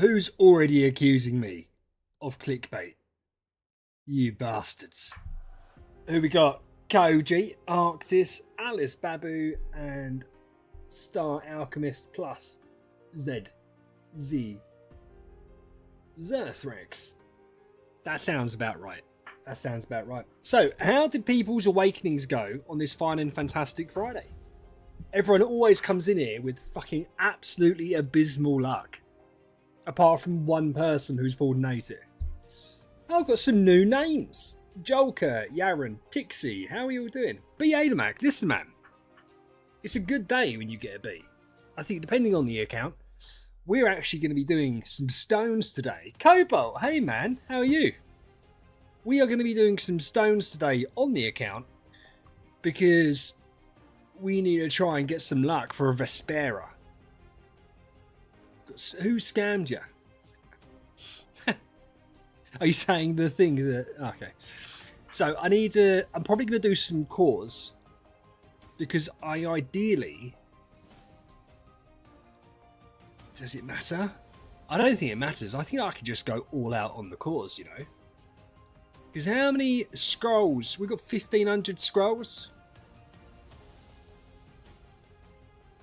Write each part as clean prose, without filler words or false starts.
Who's already accusing me of clickbait? You bastards. Who we got? Koji, Arctis, Alice Babu, and Star Alchemist Plus. Z. Zerthrex. That sounds about right. So, how did people's awakenings go on this fine and fantastic Friday? Everyone always comes in here with fucking absolutely abysmal luck. Apart from one person who's pulled an 80. I've got some new names. Jolker, Yaren, Tixie, how are you all doing? B. Adamac, listen man. It's a good day when you get a B. I think depending on the account, we're actually going to be doing some stones today. Cobalt, hey man, how are you? We are going to be doing some stones today on the account because we need to try and get some luck for a Vespera. Who scammed you? Are you saying the thing that... Okay. So I'm probably going to do some cores because I ideally... Does it matter? I don't think it matters. I think I could just go all out on the cores, you know. Because how many scrolls? We've got 1,500 scrolls.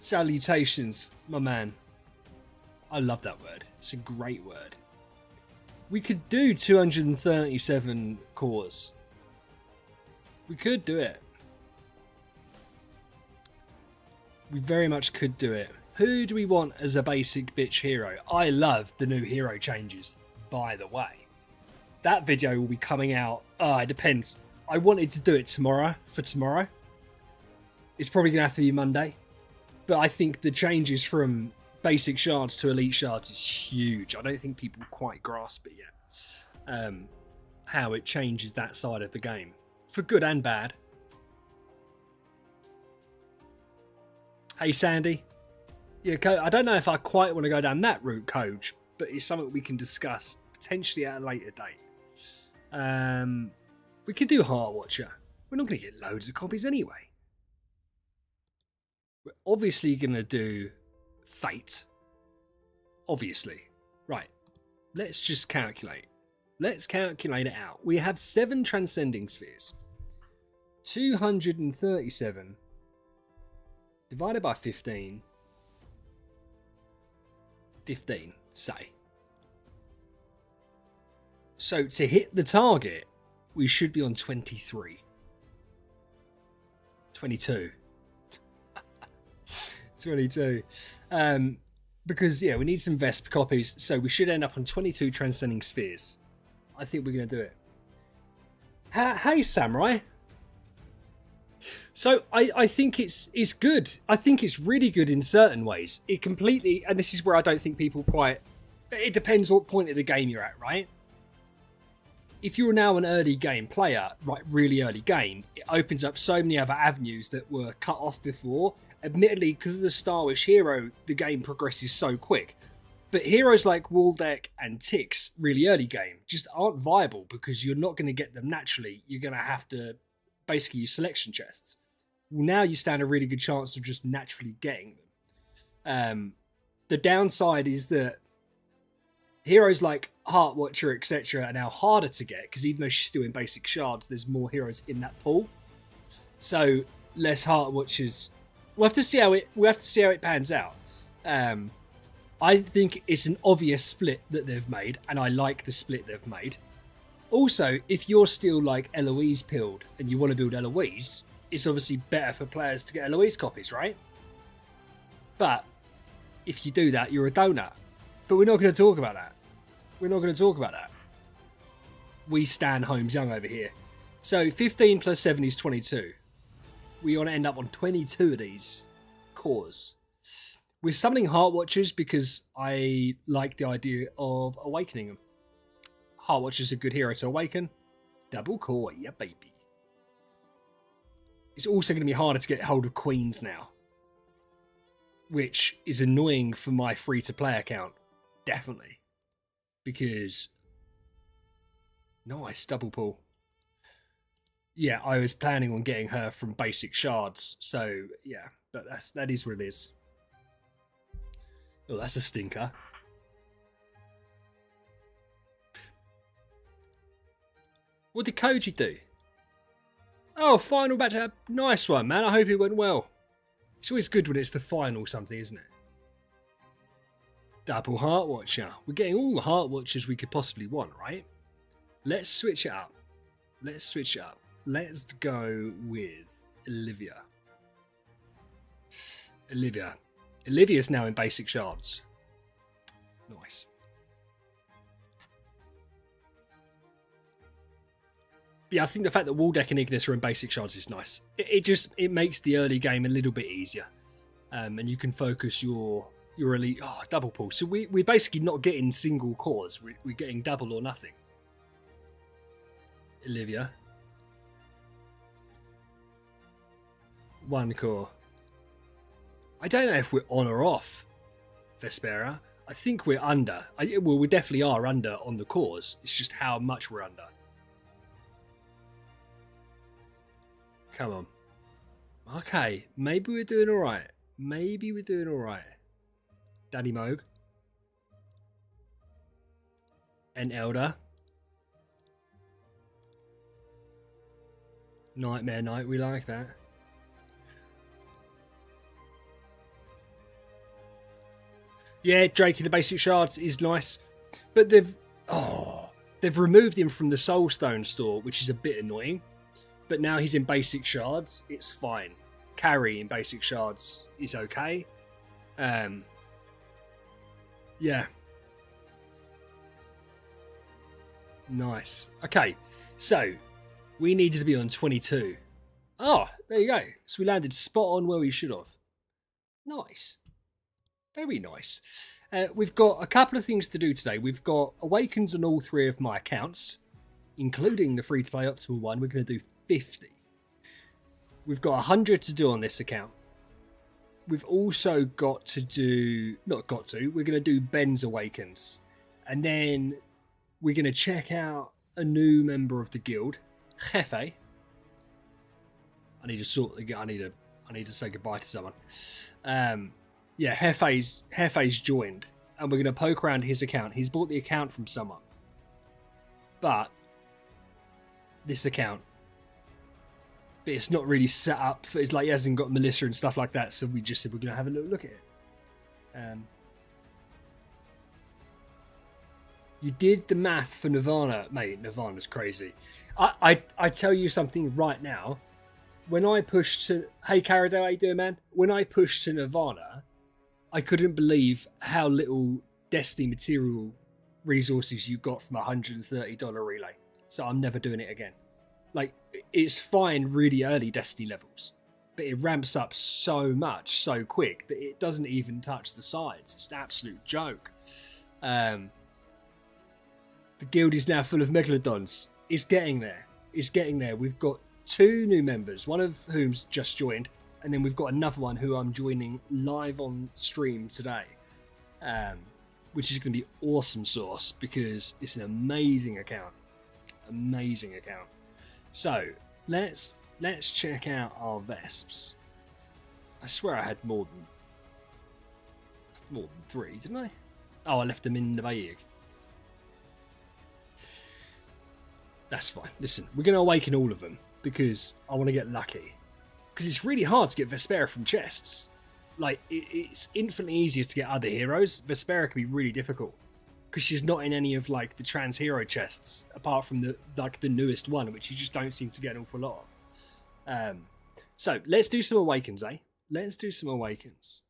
Salutations, my man. I love that word. It's a great word. We could do 237 cores. We could do it. We very much could do it. Who do we want as a basic bitch hero? I love the new hero changes, by the way. That video will be coming out. It depends. I wanted to do it tomorrow, for tomorrow. It's probably going to have to be Monday. But I think the changes from basic shards to elite shards is huge. I don't think people quite grasp it yet. How it changes that side of the game. For good and bad. Hey, Sandy. Yeah, I don't know if I quite want to go down that route, Coach, but it's something we can discuss potentially at a later date. We could do Heart Watcher. We're not going to get loads of copies anyway. We're obviously going to do Fate. Obviously. Right. Let's just calculate. Let's calculate it out. We have 7 transcending spheres. 237 divided by 15. 15, say. So to hit the target, we should be on 23. 22. 22. Because, yeah, we need some Vesp copies, so we should end up on 22 transcending spheres. I think we're going to do it. Hey, Samurai. So I think it's good. I think it's really good in certain ways. It completely, and this is where I don't think people quite... It depends what point of the game you're at, right? If you're now an early game player, right, really early game, it opens up so many other avenues that were cut off before. Admittedly, because of the Star Wars hero, the game progresses so quick. But heroes like Waldeck and Tix, really early game, just aren't viable because you're not going to get them naturally. You're going to have to basically use selection chests. Well, now you stand a really good chance of just naturally getting them. The downside is that heroes like Heart Watcher, etc., are now harder to get because even though she's still in basic shards, there's more heroes in that pool. So less Heart Watchers. We'll have to see how it pans out. I think it's an obvious split that they've made, and I like the split they've made. Also, if you're still like Eloise pilled and you want to build Eloise, it's obviously better for players to get Eloise copies, right? But if you do that, you're a donut. But we're not going to talk about that. We stand Holmes Young over here. So 15 plus 7 is 22. We want to end up on 22 of these cores. We're summoning Heart Watchers because I like the idea of awakening them. Heart Watcher's a good hero to awaken. Double core, yeah baby. It's also going to be harder to get hold of Queens now. Which is annoying for my free-to-play account. Definitely. Because... Nice, double pull. Yeah, I was planning on getting her from basic shards. So, yeah. But that is what it is. Oh, that's a stinker. What did Koji do? Oh, final battle. Nice one, man. I hope it went well. It's always good when it's the final something, isn't it? Double Heart Watcher. We're getting all the Heart Watchers we could possibly want, right? Let's switch it up. Let's switch it up. Let's go with Olivia. Olivia's now in basic shards. Nice. Yeah, I think the fact that Waldeck and Ignis are in basic shards is nice. It makes the early game a little bit easier. And you can focus your elite. Oh, double pull. So we're basically not getting single cores. We're getting double or nothing. Olivia. One core. I don't know if we're on or off Vespera. I think we're under. Well, we definitely are under on the cores. It's just how much we're under. Come on. Okay, maybe we're doing alright. Maybe we're doing alright. Daddy Moog. An Elder. Nightmare Knight, we like that. Yeah, Drake in the basic shards is nice. But they've removed him from the Soulstone store, which is a bit annoying. But now he's in basic shards, it's fine. Carry in basic shards is okay. Yeah. Nice. Okay, so we needed to be on 22. Oh, there you go. So we landed spot on where we should have. Nice. Very nice. We've got a couple of things to do today. We've got Awakens on all 3 of my accounts, including the free-to-play Optimal one. We're going to do 50. We've got 100 to do on this account. We've also got to do... Not got to. We're going to do Ben's Awakens. And then we're going to check out a new member of the guild, Jefe. I need to sort the... I need to say goodbye to someone. Yeah, Hefe's joined, and we're going to poke around his account. He's bought the account from someone, but this account, but it's not really set up. It's like he hasn't got militia and stuff like that, so we just said we're going to have a little look at it. You did the math for Nirvana, mate. Nirvana's crazy. I tell you something right now. When I pushed to... Hey, Caradale, how you doing, man? When I pushed to Nirvana, I couldn't believe how little Destiny material resources you got from a $130 relay. So I'm never doing it again. Like, it's fine really early Destiny levels, but it ramps up so much so quick that it doesn't even touch the sides. It's an absolute joke. The guild is now full of megalodons. It's getting there. It's getting there. We've got 2 new members, one of whom's just joined, and then we've got another one who I'm joining live on stream today, which is going to be awesome sauce because it's an amazing account. Amazing account. So let's check out our Vesps. I swear I had more than 3, didn't I? Oh, I left them in the bag. That's fine. Listen, we're going to awaken all of them because I want to get lucky. Because it's really hard to get Vespera from chests. Like, it's infinitely easier to get other heroes. Vespera can be really difficult because she's not in any of like the trans hero chests apart from the newest one, which you just don't seem to get an awful lot of. So let's do some Awakens, eh? Let's do some Awakens.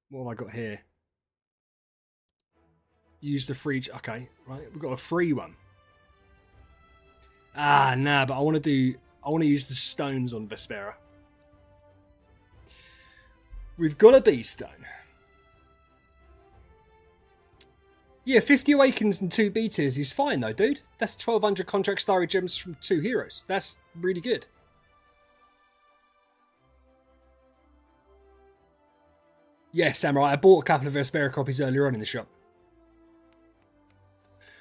What have I got here? Use the free... Okay, right. We've got a free one. Ah, nah, but I want to use the stones on Vespera. We've got a B stone. Yeah, 50 Awakens and 2 B tiers is fine though, dude. That's 1,200 contract starry gems from 2 heroes. That's really good. Yeah, Samurai, I bought a couple of Vespera copies earlier on in the shop.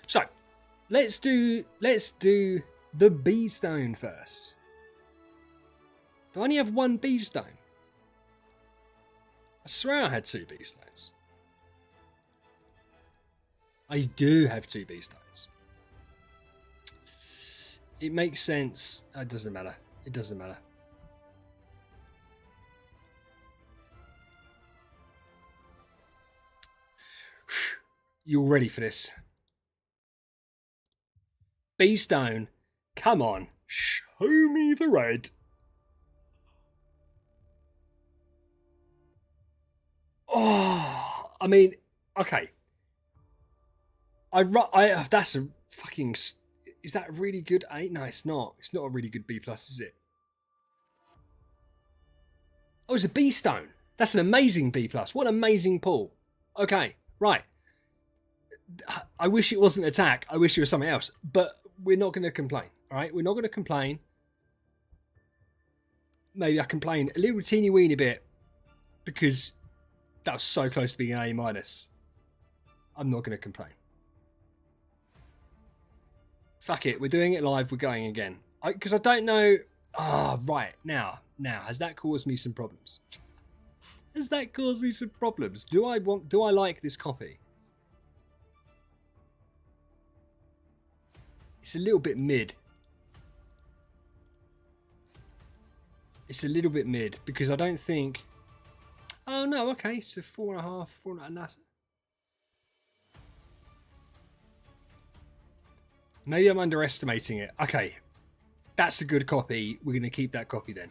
So, let's do the B stone first. Do I only have 1 B stone? I swear I had 2 B stones. I do have 2 B stones. It makes sense. It doesn't matter. It doesn't matter. You're ready for this. B-Stone, come on. Show me the red. Oh, I mean, okay. That's a fucking. Is that a really good A? No, it's not. It's not a really good B plus, is it? Oh, it's a B stone. That's an amazing B plus. What an amazing pull. Okay, right. I wish it wasn't attack. I wish it was something else. But we're not going to complain. All right, we're not going to complain. Maybe I complain a little teeny weeny bit because that was so close to being an A minus. I'm not going to complain. Fuck it, we're doing it live. We're going again because I don't know. Right now, has that caused me some problems? Has that caused me some problems? Do I like this copy? It's a little bit mid. It's a little bit mid because I don't think. Oh no, okay, so 4.5, 4.5. Maybe I'm underestimating it. Okay, that's a good copy. We're going to keep that copy then.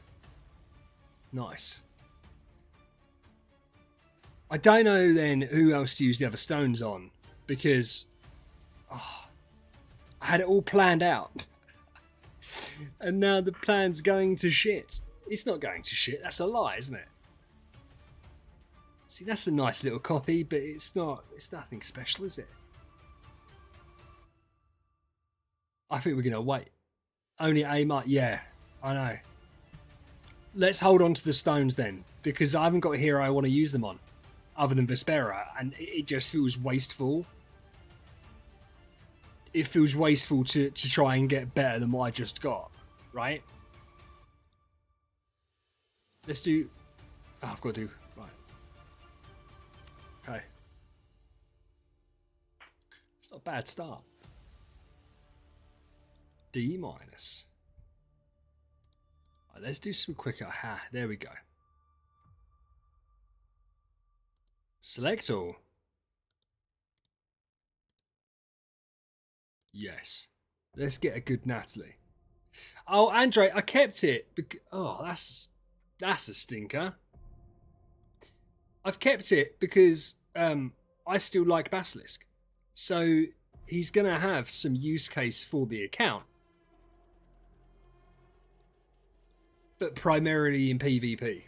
Nice. I don't know then who else to use the other stones on because I had it all planned out. And now the plan's going to shit. It's not going to shit. That's a lie, isn't it? See, that's a nice little copy, but it's nothing special, is it? I think we're going to wait. Only A mark. Yeah, I know. Let's hold on to the stones then, because I haven't got a hero I want to use them on, other than Vespera, and it just feels wasteful. It feels wasteful to try and get better than what I just got, right? Let's do... Oh, I've got to do... Right. Okay. It's not a bad start. D minus. Right, let's do some quicker. Aha, there we go. Select all. Yes. Let's get a good Natalie. Oh, Andre, I kept it. Oh, that's a stinker. I've kept it because I still like Basilisk. So he's going to have some use case for the account. But primarily in PvP.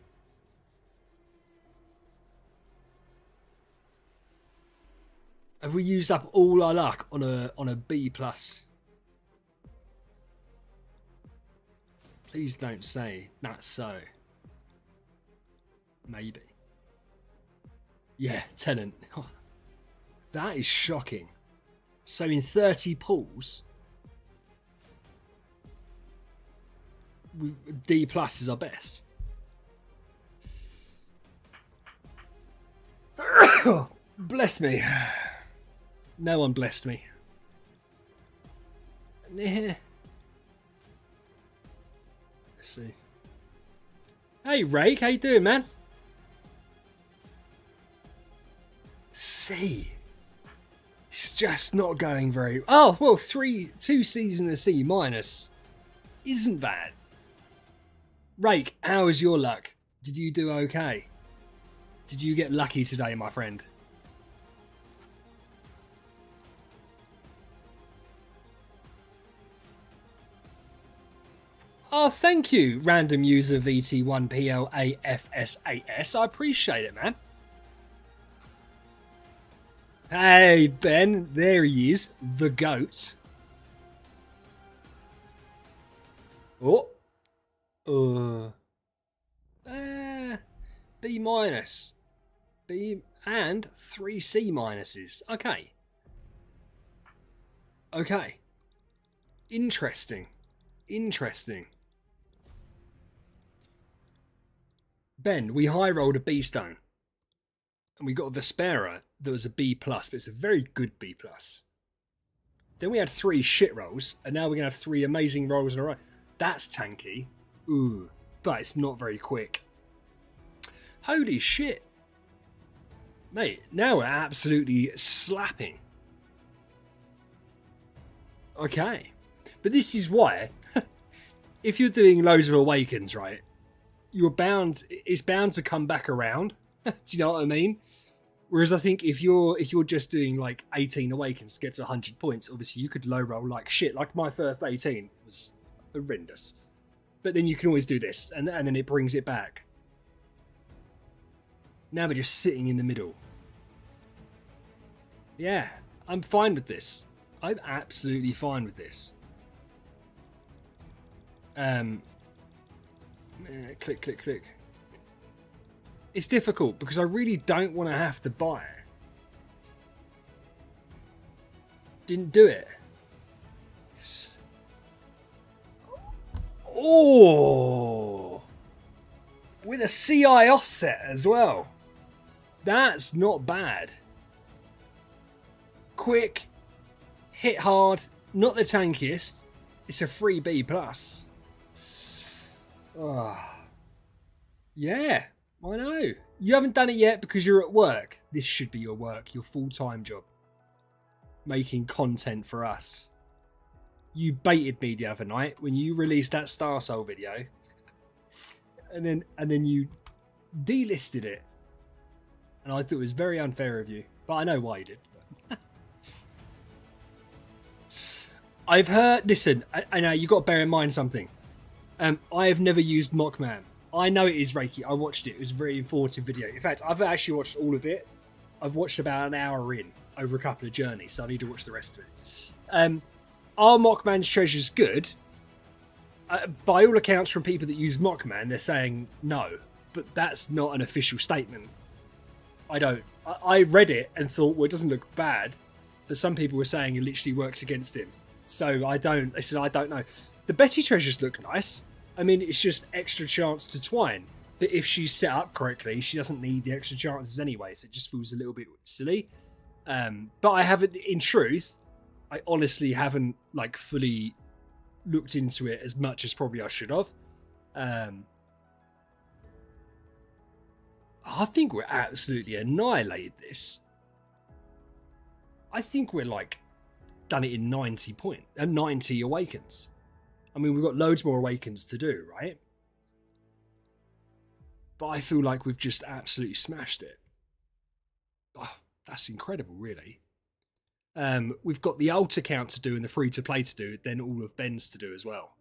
Have we used up all our luck on a B plus? Please don't say that's so. Maybe. Yeah, Tenant. That is shocking. So in 30 pulls, D plus is our best. Bless me. No one blessed me. Let's see. Hey Rake, how you doing, man? C. It's just not going very... Oh, well, 2 C's and a C minus isn't bad. Rake, how is your luck? Did you do okay? Did you get lucky today, my friend? Oh, thank you, random user VT1PLAFSAS. I appreciate it, man. Hey, Ben. There he is. The goat. Oh. B minus. B and 3 C minuses. Okay. Okay. Interesting. Interesting. Ben, we high rolled a B stone. And we got a Vespera that was a B plus, but it's a very good B plus. Then we had 3 shit rolls, and now we're going to have 3 amazing rolls in a row. That's tanky. Ooh, but it's not very quick. Holy shit. Mate, now we're absolutely slapping. Okay. But this is why, if you're doing loads of Awakens, right, it's bound to come back around. Do you know what I mean? Whereas I think if you're just doing like 18 Awakens to get to 100 points, obviously you could low roll like shit. Like my first 18 was horrendous. But then you can always do this, and then it brings it back. Now we're just sitting in the middle. Yeah, I'm fine with this. I'm absolutely fine with this. Click, click, click. It's difficult because I really don't want to have to buy it. Didn't do it. Oh, with a CI offset as well. That's not bad. Quick, hit hard, not the tankiest. It's a free B+. Oh. Yeah, I know. You haven't done it yet because you're at work. This should be your work, your full-time job. Making content for us. You baited me the other night when you released that Star Soul video. And then you delisted it. And I thought it was very unfair of you. But I know why you did. I've heard... Listen, I know you've got to bear in mind something. I have never used Mockman. I know it is Reiki. I watched it. It was a very informative video. In fact, I've actually watched all of it. I've watched about an hour in over a couple of journeys, so I need to watch the rest of it. Are Mockman's treasures good? By all accounts from people that use Mockman, they're saying no. But that's not an official statement. I read it and thought, well, it doesn't look bad. But some people were saying it literally works against him. So I don't know. The Betty treasures look nice. I mean, it's just extra chance to twine. But if she's set up correctly, she doesn't need the extra chances anyway. So it just feels a little bit silly. But I haven't, in truth, I honestly haven't like fully looked into it as much as probably I should have. I think we're absolutely annihilated this. I think we're like done it in 90 Awakens. I mean, we've got loads more Awakens to do, right? But I feel like we've just absolutely smashed it. Oh, that's incredible, really. We've got the alt account to do and the free-to-play to do, then all of Ben's to do as well.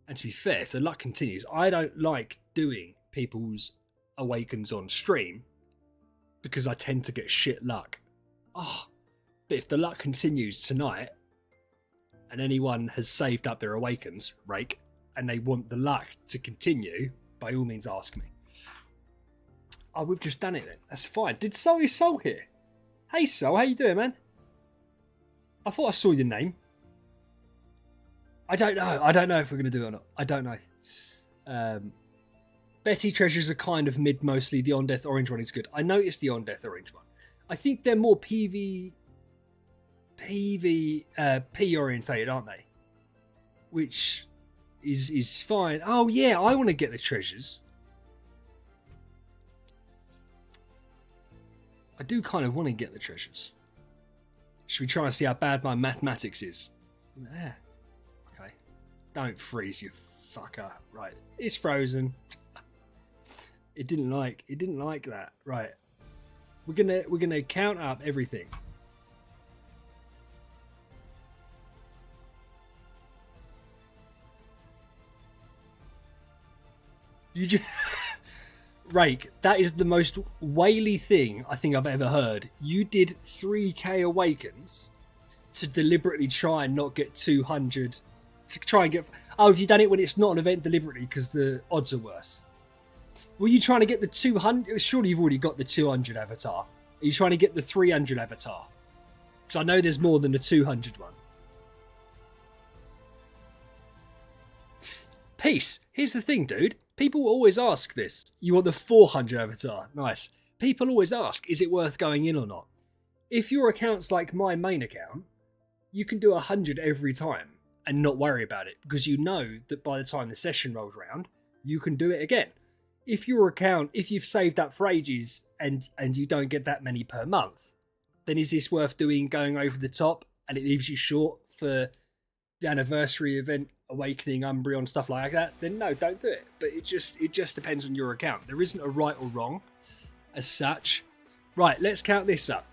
And to be fair, if the luck continues, I don't like doing people's Awakens on stream because I tend to get shit luck. Oh, but if the luck continues tonight and anyone has saved up their Awakens, rake, and they want the luck to continue, by all means ask me. Oh, we've just done it then. That's fine. Did Soul here? Hey Soul, how you doing, man? I thought I saw your name. I don't know. I don't know if we're going to do it or not. I don't know. Betty treasures are kind of mid mostly. The On Death orange one is good. I noticed the On Death orange one. I think they're more PvP orientated, aren't they? Which is fine. Oh yeah, I want to get the treasures. I do kind of want to get the treasures. Should we try and see how bad my mathematics is? There. Okay. Don't freeze, you fucker. Right. It's frozen. It didn't like that. Right. We're gonna count up everything. You just Rake, that is the most whaley thing I think I've ever heard. You did 3k Awakens to deliberately try and not get 200. To try and get... Oh, have you done it when it's not an event deliberately because the odds are worse? Were you trying to get the 200? Surely you've already got the 200 avatar. Are you trying to get the 300 avatar? Because I know there's more than the 200 one. Peace. Here's the thing, dude. People always ask this. You want the 400 avatar. Nice. People always ask, is it worth going in or not? If your account's like my main account, you can do 100 every time and not worry about it because you know that by the time the session rolls around, you can do it again. If you've saved up for ages and you don't get that many per month, then is this worth going over the top and it leaves you short for the anniversary event, Awakening, Umbreon, stuff like that? Then no, don't do it. But it just depends on your account. There isn't a right or wrong as such. Right, let's count this up.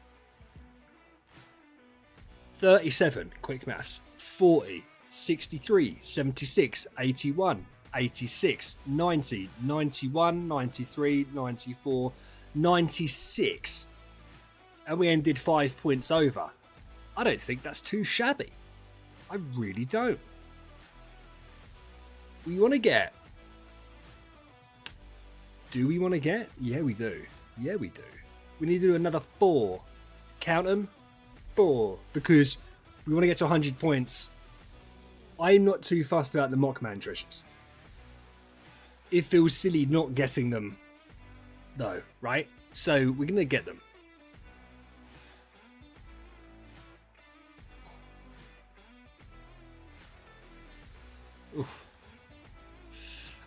37, quick maths. 40, 63, 76, 81, 86, 90, 91, 93, 94, 96. And we ended 5 points over. I don't think that's too shabby. I really don't. We want to get... Do we want to get? Yeah, we do. Yeah, we do. We need to do another 4. Count them. 4. Because we want to get to 100 points. I'm not too fussed about the Mockman treasures. It feels silly not getting them, though, right? So we're going to get them. Oof.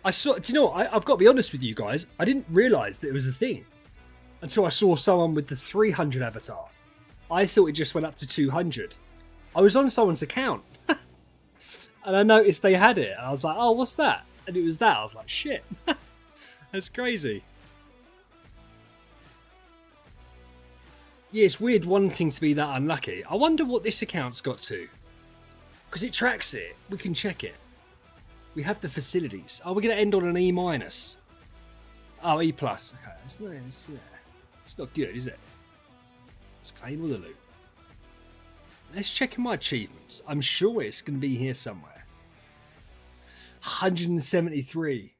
Do you know what? I've got to be honest with you guys. I didn't realise that it was a thing until I saw someone with the 300 avatar. I thought it just went up to 200. I was on someone's account and I noticed they had it. And I was like, oh, what's that? And it was that. I was like, shit. That's crazy. Yeah, it's weird wanting to be that unlucky. I wonder what this account's got to. Because it tracks it. We can check it. We have the facilities. Oh, we're going to end on an E-. Oh, E+. Okay, it's not good, is it? Let's claim all the loot. Let's check in my achievements. I'm sure it's going to be here somewhere. 173.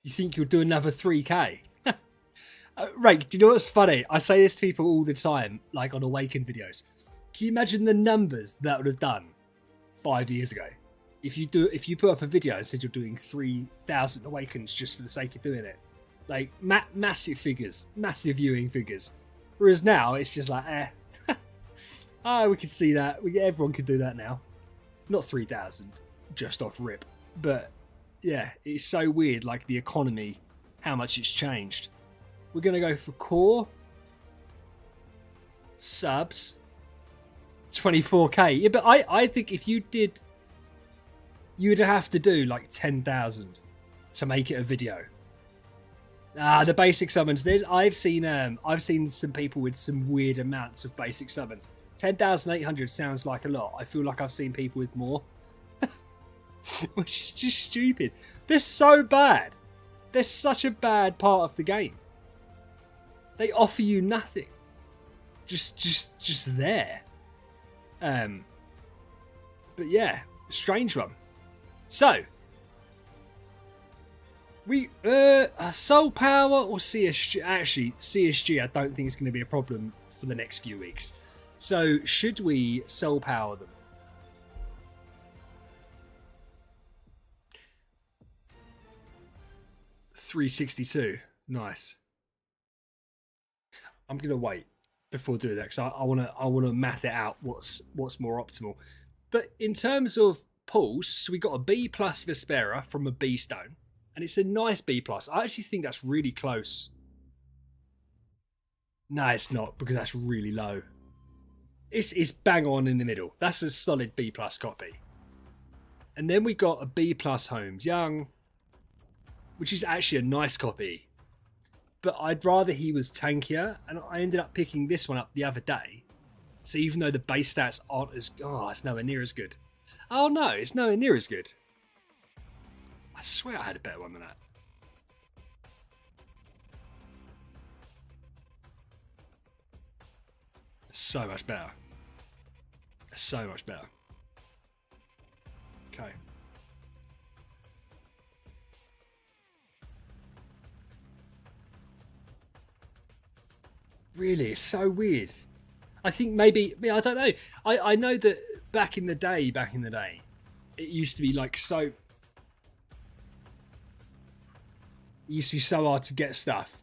You think you'll do another 3k? Rake, do you know what's funny? I say this to people all the time, like on Awaken videos. Can you imagine the numbers that would have done 5 years ago? If you put up a video and said you're doing 3,000 Awakens just for the sake of doing it. Like, massive figures, massive viewing figures. Whereas now, it's just like, oh, we could see that. Everyone could do that now. Not 3,000, just off rip. But, yeah, it's so weird, like, the economy, how much it's changed. We're going to go for core. Subs. 24k. Yeah, but I think if you did... You'd have to do, like, 10,000 to make it a video. The basic summons. I've seen some people with some weird amounts of basic summons. 10,800 sounds like a lot. I feel like I've seen people with more. Which is just stupid. They're so bad. They're such a bad part of the game. They offer you nothing. Just there. But yeah, strange one. So, we Soul Power or CSG? Actually, CSG I don't think is going to be a problem for the next few weeks. So, should we Soul Power them? $362. Nice. I'm gonna wait before doing that because I wanna math it out. What's more optimal? But in terms of pulls, so we got a B plus Vespera from a B stone, and it's a nice B plus. I actually think that's really close. No, it's not because that's really low. It's bang on in the middle. That's a solid B plus copy. And then we got a B plus Holmes Young, which is actually a nice copy. But I'd rather he was tankier, and I ended up picking this one up the other day. So even though the base stats aren't as... Oh, it's nowhere near as good. Oh no, it's nowhere near as good. I swear I had a better one than that. So much better. So much better. Okay. Really, it's so weird. I think maybe, I don't know. I know that back in the day, it used to be like so... It used to be so hard to get stuff.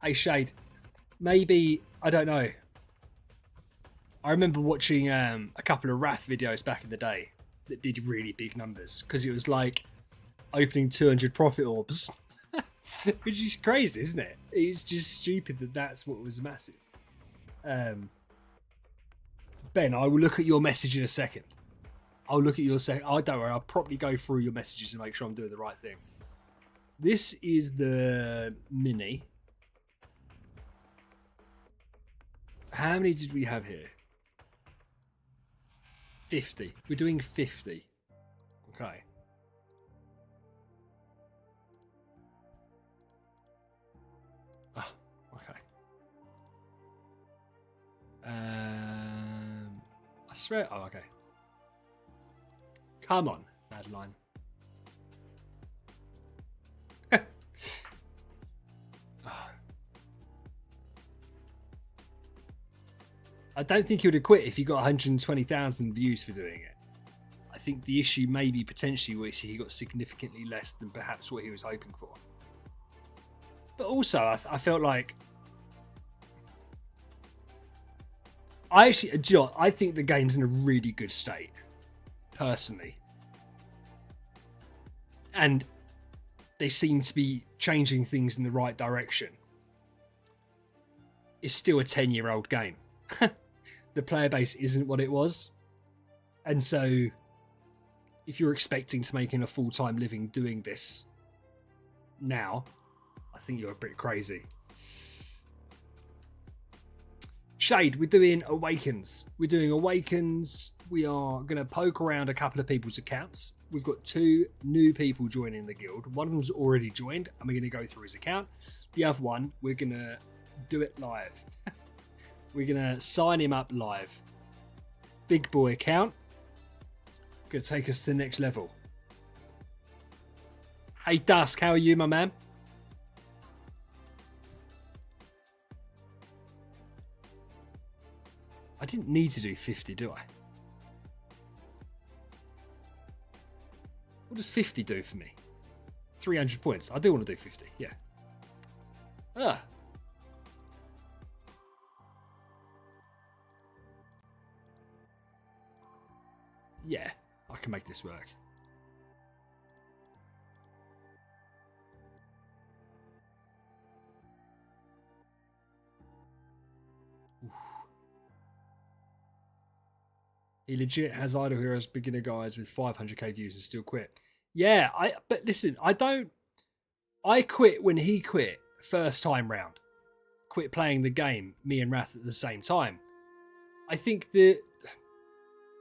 Hey, Shade, maybe, I don't know. I remember watching a couple of Wrath videos back in the day that did really big numbers because it was like opening 200 profit orbs, which is crazy, isn't it? It's just stupid that that's what was massive. Ben, I will look at your message in a second. I'll look at your second. Oh, don't worry. I'll properly go through your messages and make sure I'm doing the right thing. This is the mini. How many did we have here? 50. We're doing 50. Okay. Oh, okay. I swear. Oh, okay. Come on, Madeline. I don't think he would have quit if he got 120,000 views for doing it. I think the issue maybe potentially was he got significantly less than perhaps what he was hoping for. But also, I felt like I think the game's in a really good state, personally. And they seem to be changing things in the right direction. It's still a 10-year-old game. The player base isn't what it was. And so, if you're expecting to make a full-time living doing this now, I think you're a bit crazy. Shade, we're doing Awakens. We're doing Awakens. We are going to poke around a couple of people's accounts. We've got 2 new people joining the guild. One of them's already joined, and we're going to go through his account. The other one, we're going to do it live. We're going to sign him up live. Big boy account. Going to take us to the next level. Hey Dusk, how are you, my man? I didn't need to do 50, do I? What does 50 do for me? 300 points. I do want to do 50, yeah. Yeah, I can make this work. Oof. He legit has Idle Heroes beginner guides with 500k views and still quit. Yeah, but listen, I quit when he quit first time round. Quit playing the game, me and Wrath at the same time. I think the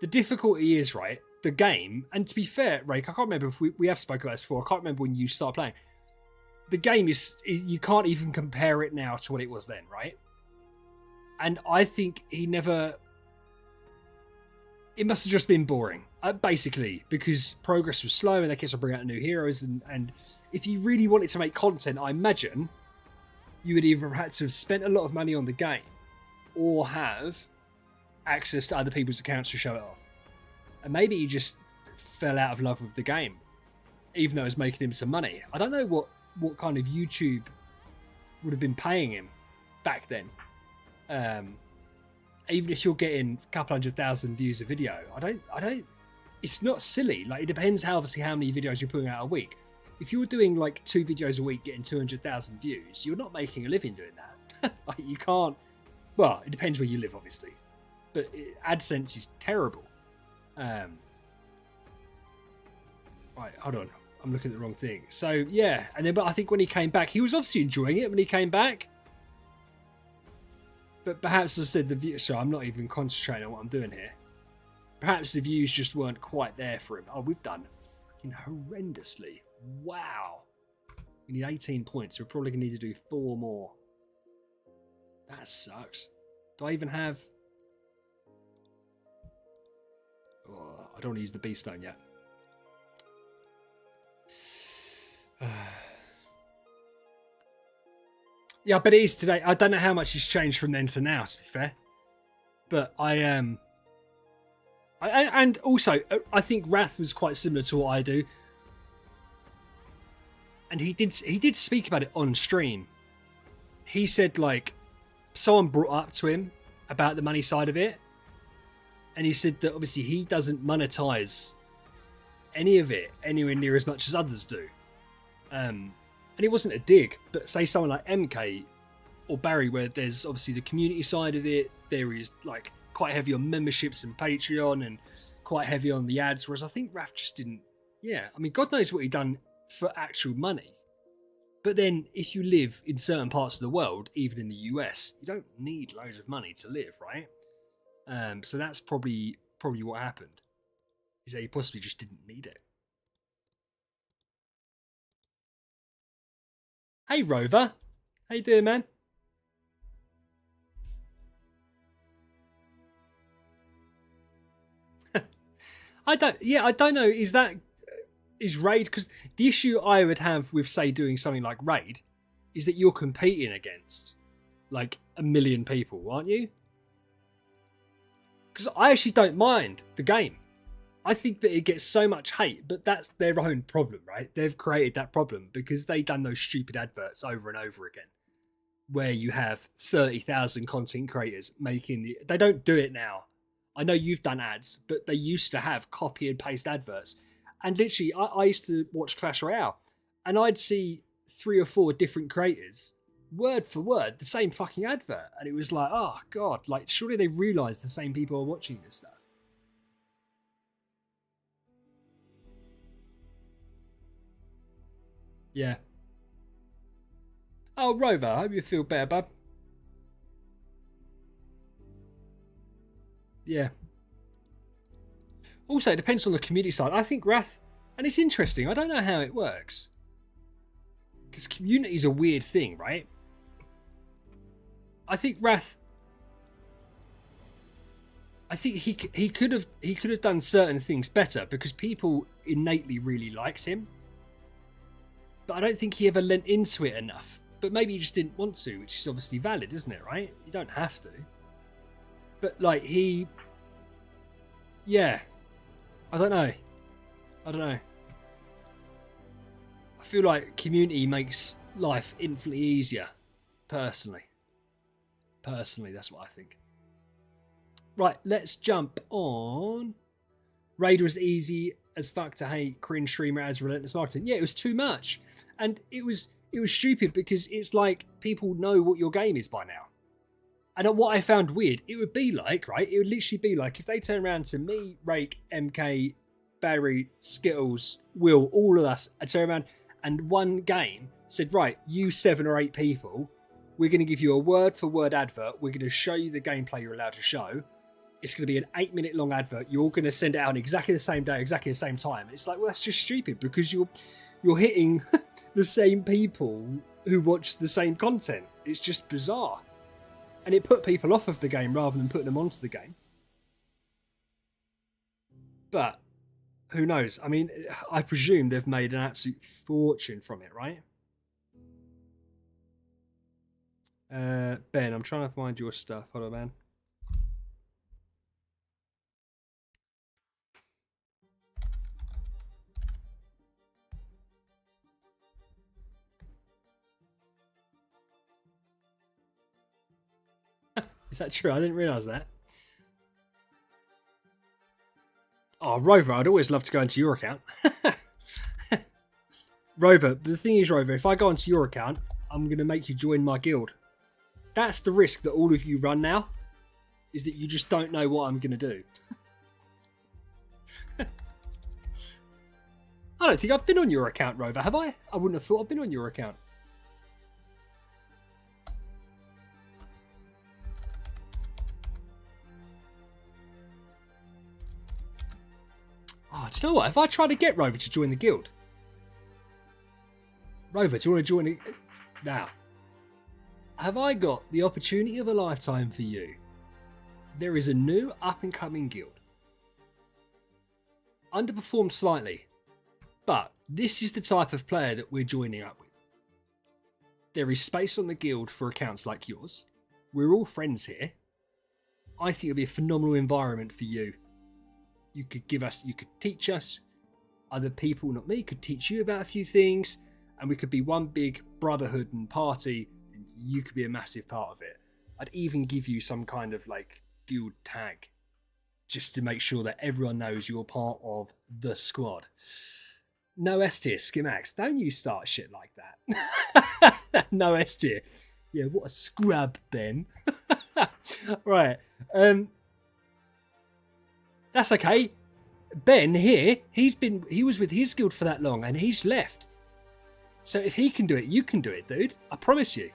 difficulty is, right, the game, and to be fair, Rake, I can't remember if we have spoken about this before. I can't remember when you start playing. The game you can't even compare it now to what it was then, right? And I think it must have just been boring, basically, because progress was slow and they kept on bringing out new heroes. And if you really wanted to make content, I imagine you would either have had to have spent a lot of money on the game or have access to other people's accounts to show it off. And maybe he just fell out of love with the game, even though it was making him some money. I don't know what kind of YouTube would have been paying him back then. Even if you're getting a couple 100,000 views a video, I don't. It's not silly. Like, it depends how many videos you're putting out a week. If you're doing like 2 videos a week, getting 200,000 views, you're not making a living doing that. Like, you can't. Well, it depends where you live, obviously, but AdSense is terrible. Right, hold on. I'm looking at the wrong thing. So yeah, and then but I think when he came back, he was obviously enjoying it when he came back. But perhaps, as I said, the views. So I'm not even concentrating on what I'm doing here. Perhaps the views just weren't quite there for him. Oh, we've done fucking horrendously. Wow. We need 18 points. We're probably gonna need to do 4 more. That sucks. Do I even have? Oh, I don't want to use the beast stone yet. Yeah, but it is today. I don't know how much it's changed from then to now, to be fair. But and also, I think Wrath was quite similar to what I do. And he did speak about it on stream. He said, like, someone brought up to him about the money side of it. And he said that obviously he doesn't monetize any of it anywhere near as much as others do. And it wasn't a dig, but say someone like MK or Barry, where there's obviously the community side of it, there is like quite heavy on memberships and Patreon and quite heavy on the ads, whereas I think Raph just didn't. Yeah, I mean, God knows what he'd done for actual money. But then if you live in certain parts of the world, even in the US, you don't need loads of money to live, right? So that's probably what happened. Is that he possibly just didn't need it. Hey Rover, how you doing, man? I don't know. Is Raid, because the issue I would have with, say, doing something like Raid is that you're competing against like a million people, aren't you? Because I actually don't mind the game. I think that it gets so much hate, but that's their own problem, right? They've created that problem because they've done those stupid adverts over and over again, where you have 30,000 content creators making the. They don't do it now. I know you've done ads, but they used to have copy and paste adverts. And literally, I used to watch Clash Royale, and I'd see 3 or 4 different creators, word for word, the same fucking advert. And it was like, oh, God, like, surely they realise the same people are watching this stuff. Yeah. Oh, Rover, I hope you feel better, bub. Yeah. Also, it depends on the community side. I think Wrath, and it's interesting, I don't know how it works. Because community is a weird thing, right? I think Wrath, I think he could have done certain things better because people innately really liked him. But I don't think he ever lent into it enough. But maybe he just didn't want to, which is obviously valid, isn't it, right? You don't have to. But like yeah. I don't know. I feel like community makes life infinitely easier. Personally, that's what I think. Right, let's jump on. Raid was easy as fuck to hate. Cringe streamer as relentless marketing. Yeah, it was too much, and it was stupid because it's like people know what your game is by now. And what I found weird, it would be like, right? It would literally be like if they turn around to me, Rake, MK, Barry, Skittles, Will, all of us, I turn around and one game said, right, you 7 or 8 people, we're going to give you a word for word advert. We're going to show you the gameplay you're allowed to show. It's going to be an 8-minute long advert. You're going to send it out on exactly the same day, exactly the same time. It's like, well, that's just stupid because you're hitting the same people who watch the same content. It's just bizarre. And it put people off of the game rather than putting them onto the game. But who knows? I mean, I presume they've made an absolute fortune from it, right? Ben, I'm trying to find your stuff. Hold on, man. Is that true? I didn't realise that. Oh, Rover, I'd always love to go into your account. Rover, but the thing is, Rover, if I go onto your account, I'm going to make you join my guild. That's the risk that all of you run now, is that you just don't know what I'm going to do. I don't think I've been on your account, Rover, have I? I wouldn't have thought I've been on your account. Oh, do you know what? If I try to get Rover to join the guild. Rover, do you want to join it? Now, have I got the opportunity of a lifetime for you? There is a new up-and-coming guild. Underperformed slightly, but this is the type of player that we're joining up with. There is space on the guild for accounts like yours. We're all friends here. I think it'll be a phenomenal environment for you. You could teach us. Other people, not me, could teach you about a few things, and we could be one big brotherhood and party, and you could be a massive part of it. I'd even give you some kind of like guild tag, just to make sure that everyone knows you're part of the squad. No S tier, Skimax. Don't you start shit like that. No S tier. Yeah, what a scrub, Ben. Right. That's okay. Ben here, he was with his guild for that long and he's left. So if he can do it, you can do it, dude. I promise you.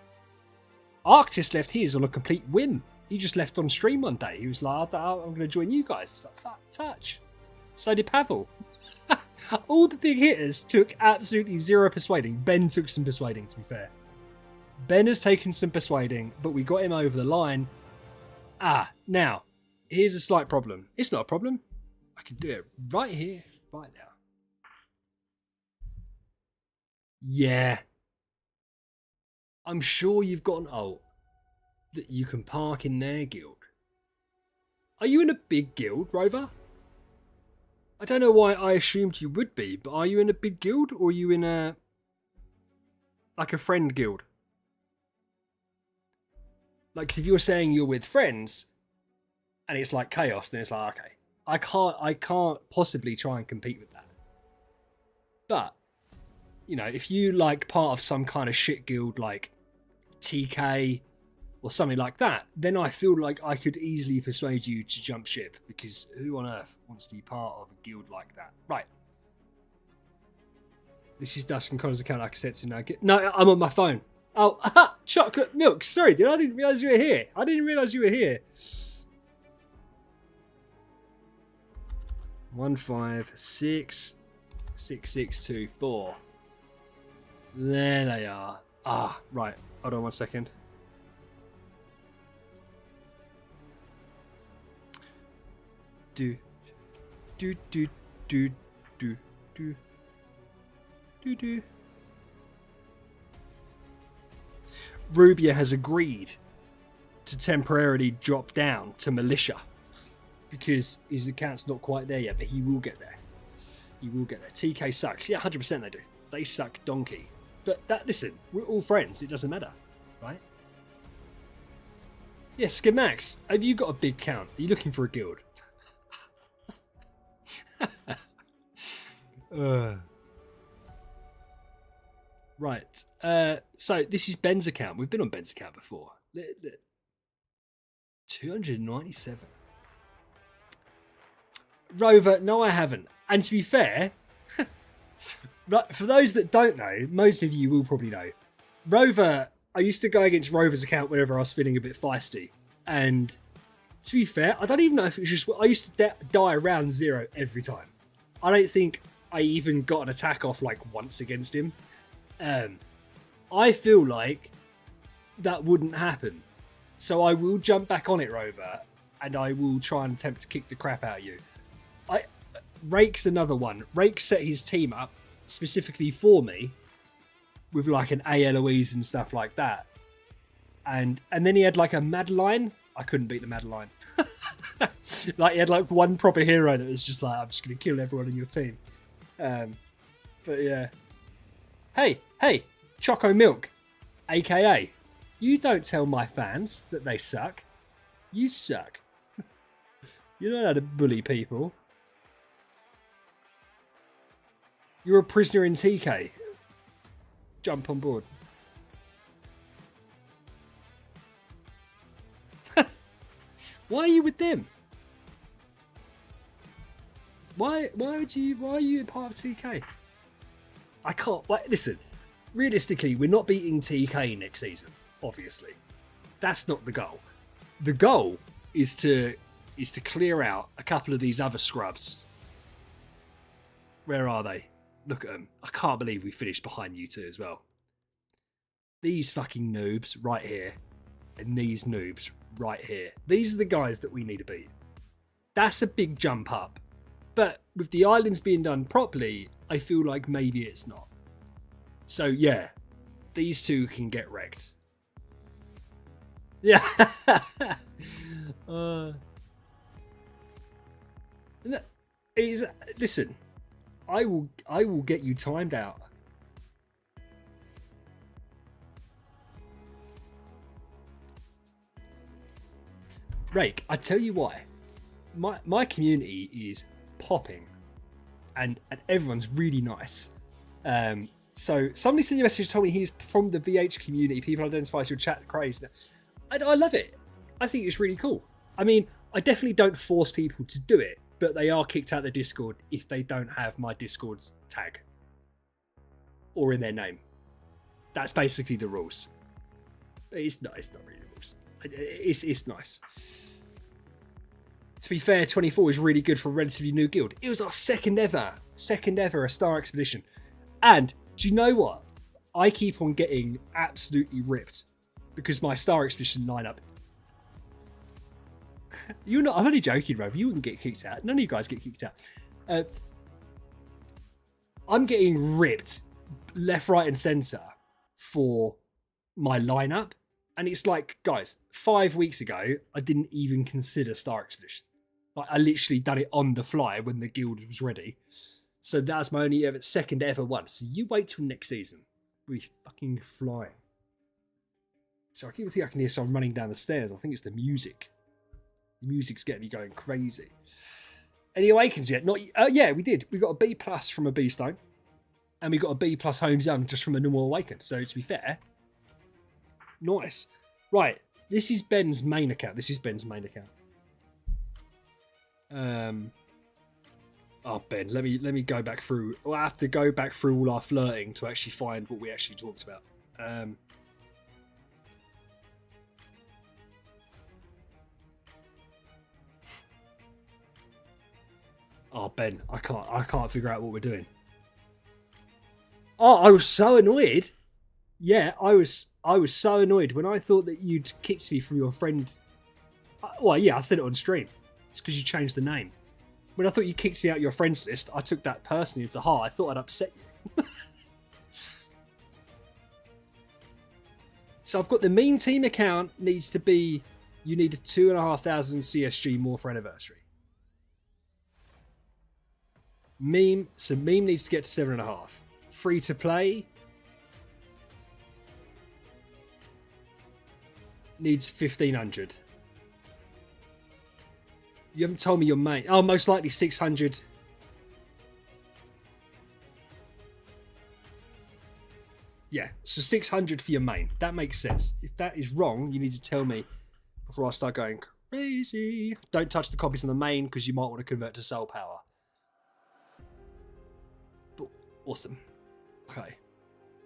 Arctis left his on a complete whim. He just left on stream one day. He was like, I'm going to join you guys. It's like, fuck, touch. So did Pavel. All the big hitters took absolutely zero persuading. Ben took some persuading, to be fair. Ben has taken some persuading, but we got him over the line. Now, here's a slight problem. It's not a problem. I can do it right here, right now. Yeah. I'm sure you've got an ult that you can park in their guild. Are you in a big guild, Rover? I don't know why I assumed you would be, but are you in a big guild or are you in a... like a friend guild? Like, 'cause if you're saying you're with friends and it's like chaos, then it's like, okay, I can't possibly try and compete with that. But, you know, if you like part of some kind of shit guild like TK or something like that, then I feel like I could easily persuade you to jump ship, because who on earth wants to be part of a guild like that? Right. This is Dusk and Connor's account. I accept now. No, I'm on my phone. Oh, aha, chocolate milk. Sorry, dude. I didn't realise you were here. I didn't realise you were here. 1566624. There they are. Right. Hold on 1 second. Do. Rubia has agreed to temporarily drop down to militia because his account's not quite there yet, but he will get there. He will get there. TK sucks. Yeah, 100% they do. They suck donkey. But listen, we're all friends. It doesn't matter, right? Yeah, Skimax, have you got a big count? Are you looking for a guild? Right. So this is Ben's account. We've been on Ben's account before. 297. Rover, no, I haven't. And to be fair, for those that don't know, most of you will probably know. Rover, I used to go against Rover's account whenever I was feeling a bit feisty. And to be fair, I don't even know if it was just... I used to die around 0 every time. I don't think I even got an attack off like once against him. I feel like that wouldn't happen. So I will jump back on it, Rover, and I will try and attempt to kick the crap out of you. Rake's another one. Rake set his team up specifically for me with like an Eloise and stuff like that. And then he had like a Madeline. I couldn't beat the Madeline. Like he had like one proper hero that was just like, I'm just going to kill everyone in your team. But yeah. Hey, Choco Milk, aka, you don't tell my fans that they suck. You suck. You don't know how to bully people. You're a prisoner in TK. Jump on board. Why are you with them? Why are you part of TK? I can't. Listen, realistically, we're not beating TK next season. Obviously, that's not the goal. The goal is to clear out a couple of these other scrubs. Where are they? Look at them. I can't believe we finished behind you two as well. These fucking noobs right here, and these noobs right here. These are the guys that we need to beat. That's a big jump up. But with the islands being done properly, I feel like maybe it's not. So yeah, these two can get wrecked. Yeah. Listen, I will get you timed out. Rake, I tell you why. my community is popping, and everyone's really nice. So somebody sent you a message, told me he's from the VH community. People identify as your chat craze. I love it. I think it's really cool. I mean, I definitely don't force people to do it, but they are kicked out of the Discord if they don't have my Discord's tag or in their name. That's basically the rules. It's not really the rules. It's nice. To be fair, 24 is really good for a relatively new guild. It was our second ever a Star Expedition. And do you know what? I keep on getting absolutely ripped because my Star Expedition lineup. You're not. I'm only joking, Rev. You wouldn't get kicked out. None of you guys get kicked out. I'm getting ripped left, right, and centre for my lineup, and it's like, guys, 5 weeks ago, I didn't even consider Star Expedition. Like, I literally done it on the fly when the guild was ready. So that's my only second ever one. So you wait till next season. We'll be fucking flying. So I keep thinking I can hear someone running down the stairs. I think it's the music. The music's getting me going crazy. Any Awakens yet? Not. Yeah, we did. We got a B plus from a B Stone, and we got a B plus Holmes Young just from a normal Awakens. So to be fair, nice. Right, this is Ben's main account. Oh, Ben, let me go back through. I'll have to go back through all our flirting to actually find what we actually talked about. Oh, Ben, I can't figure out what we're doing. Oh, I was so annoyed. Yeah, I was so annoyed when I thought that you'd kicked me from your friend. Well, yeah, I said it on stream. It's because you changed the name. When I thought you kicked me out of your friends list, I took that personally. It's a heart. I thought I'd upset you. So I've got the meme team account needs to be. You need 2,500 CSG more for anniversary. Meme needs to get to 7.5. Free to play needs 1,500. You haven't told me your main. Oh, most likely 600. Yeah, so 600 for your main. That makes sense. If that is wrong, you need to tell me before I start going crazy. Don't touch the copies on the main because you might want to convert to soul power. But awesome. Okay.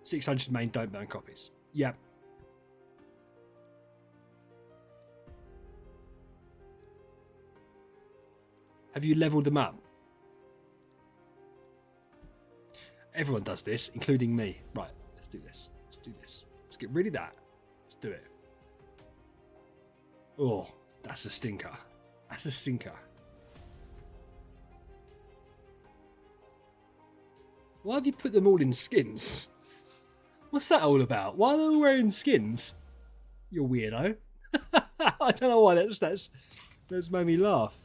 600 main, don't burn copies. Yep. Have you leveled them up? Everyone does this, including me. Right, let's do this. Let's get rid of that. Let's do it. Oh, that's a stinker. Why have you put them all in skins? What's that all about? Why are they all wearing skins? You weirdo. I don't know why that's made me laugh.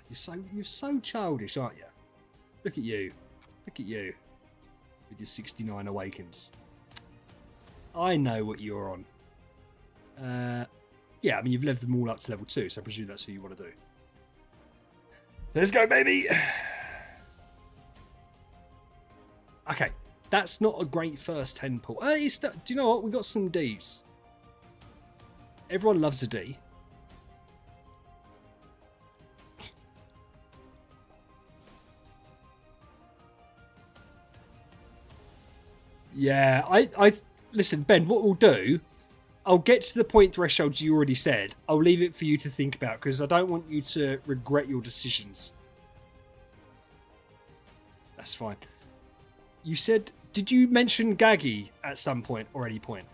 You're so childish, aren't you? Look at you. With your 69 Awakens. I know what you're on. Yeah, I mean, you've leveled them all up to level 2, so I presume that's who you want to do. Let's go, baby! Okay, that's not a great first 10 pull. Do you know what? We got some Ds. Everyone loves a D. Yeah, I listen, Ben, what we'll do, I'll get to the point threshold you already said. I'll leave it for you to think about because I don't want you to regret your decisions. That's fine. You said, did you mention Gaggy at some point or any point?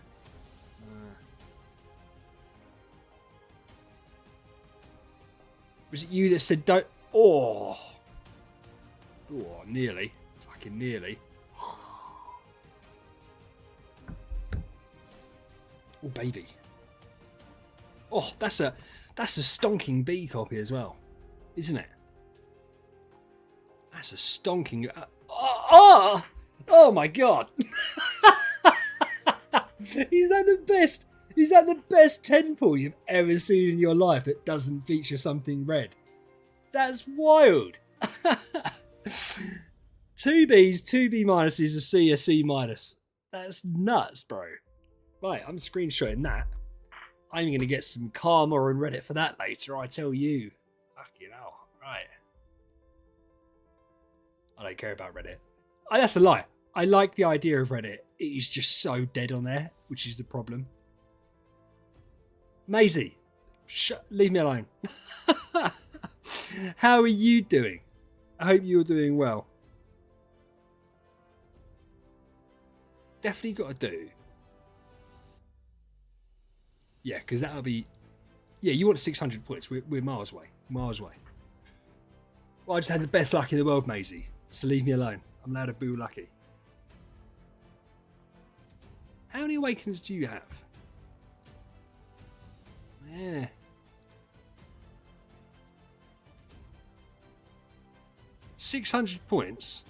Was it you that said don't? Oh, nearly. Fucking nearly. Oh, baby. Oh, that's a stonking B copy as well, isn't it? That's a stonking. Oh my god! Is that the best? Is that the best 10 pull you've ever seen in your life that doesn't feature something red? That's wild. 2 Bs, 2 B minuses, a C minus. That's nuts, bro. Right, I'm screenshotting that. I'm going to get some karma on Reddit for that later, I tell you. Fucking hell. Right. I don't care about Reddit. That's a lie. I like the idea of Reddit. It is just so dead on there, which is the problem. Maisie, leave me alone. How are you doing? I hope you're doing well. Definitely got to do. Yeah, because that'll be... Yeah, you want 600 points. We're miles away. Miles away. Well, I just had the best luck in the world, Maisie. So leave me alone. I'm allowed to boo lucky. How many Awakens do you have? Yeah. $600 points.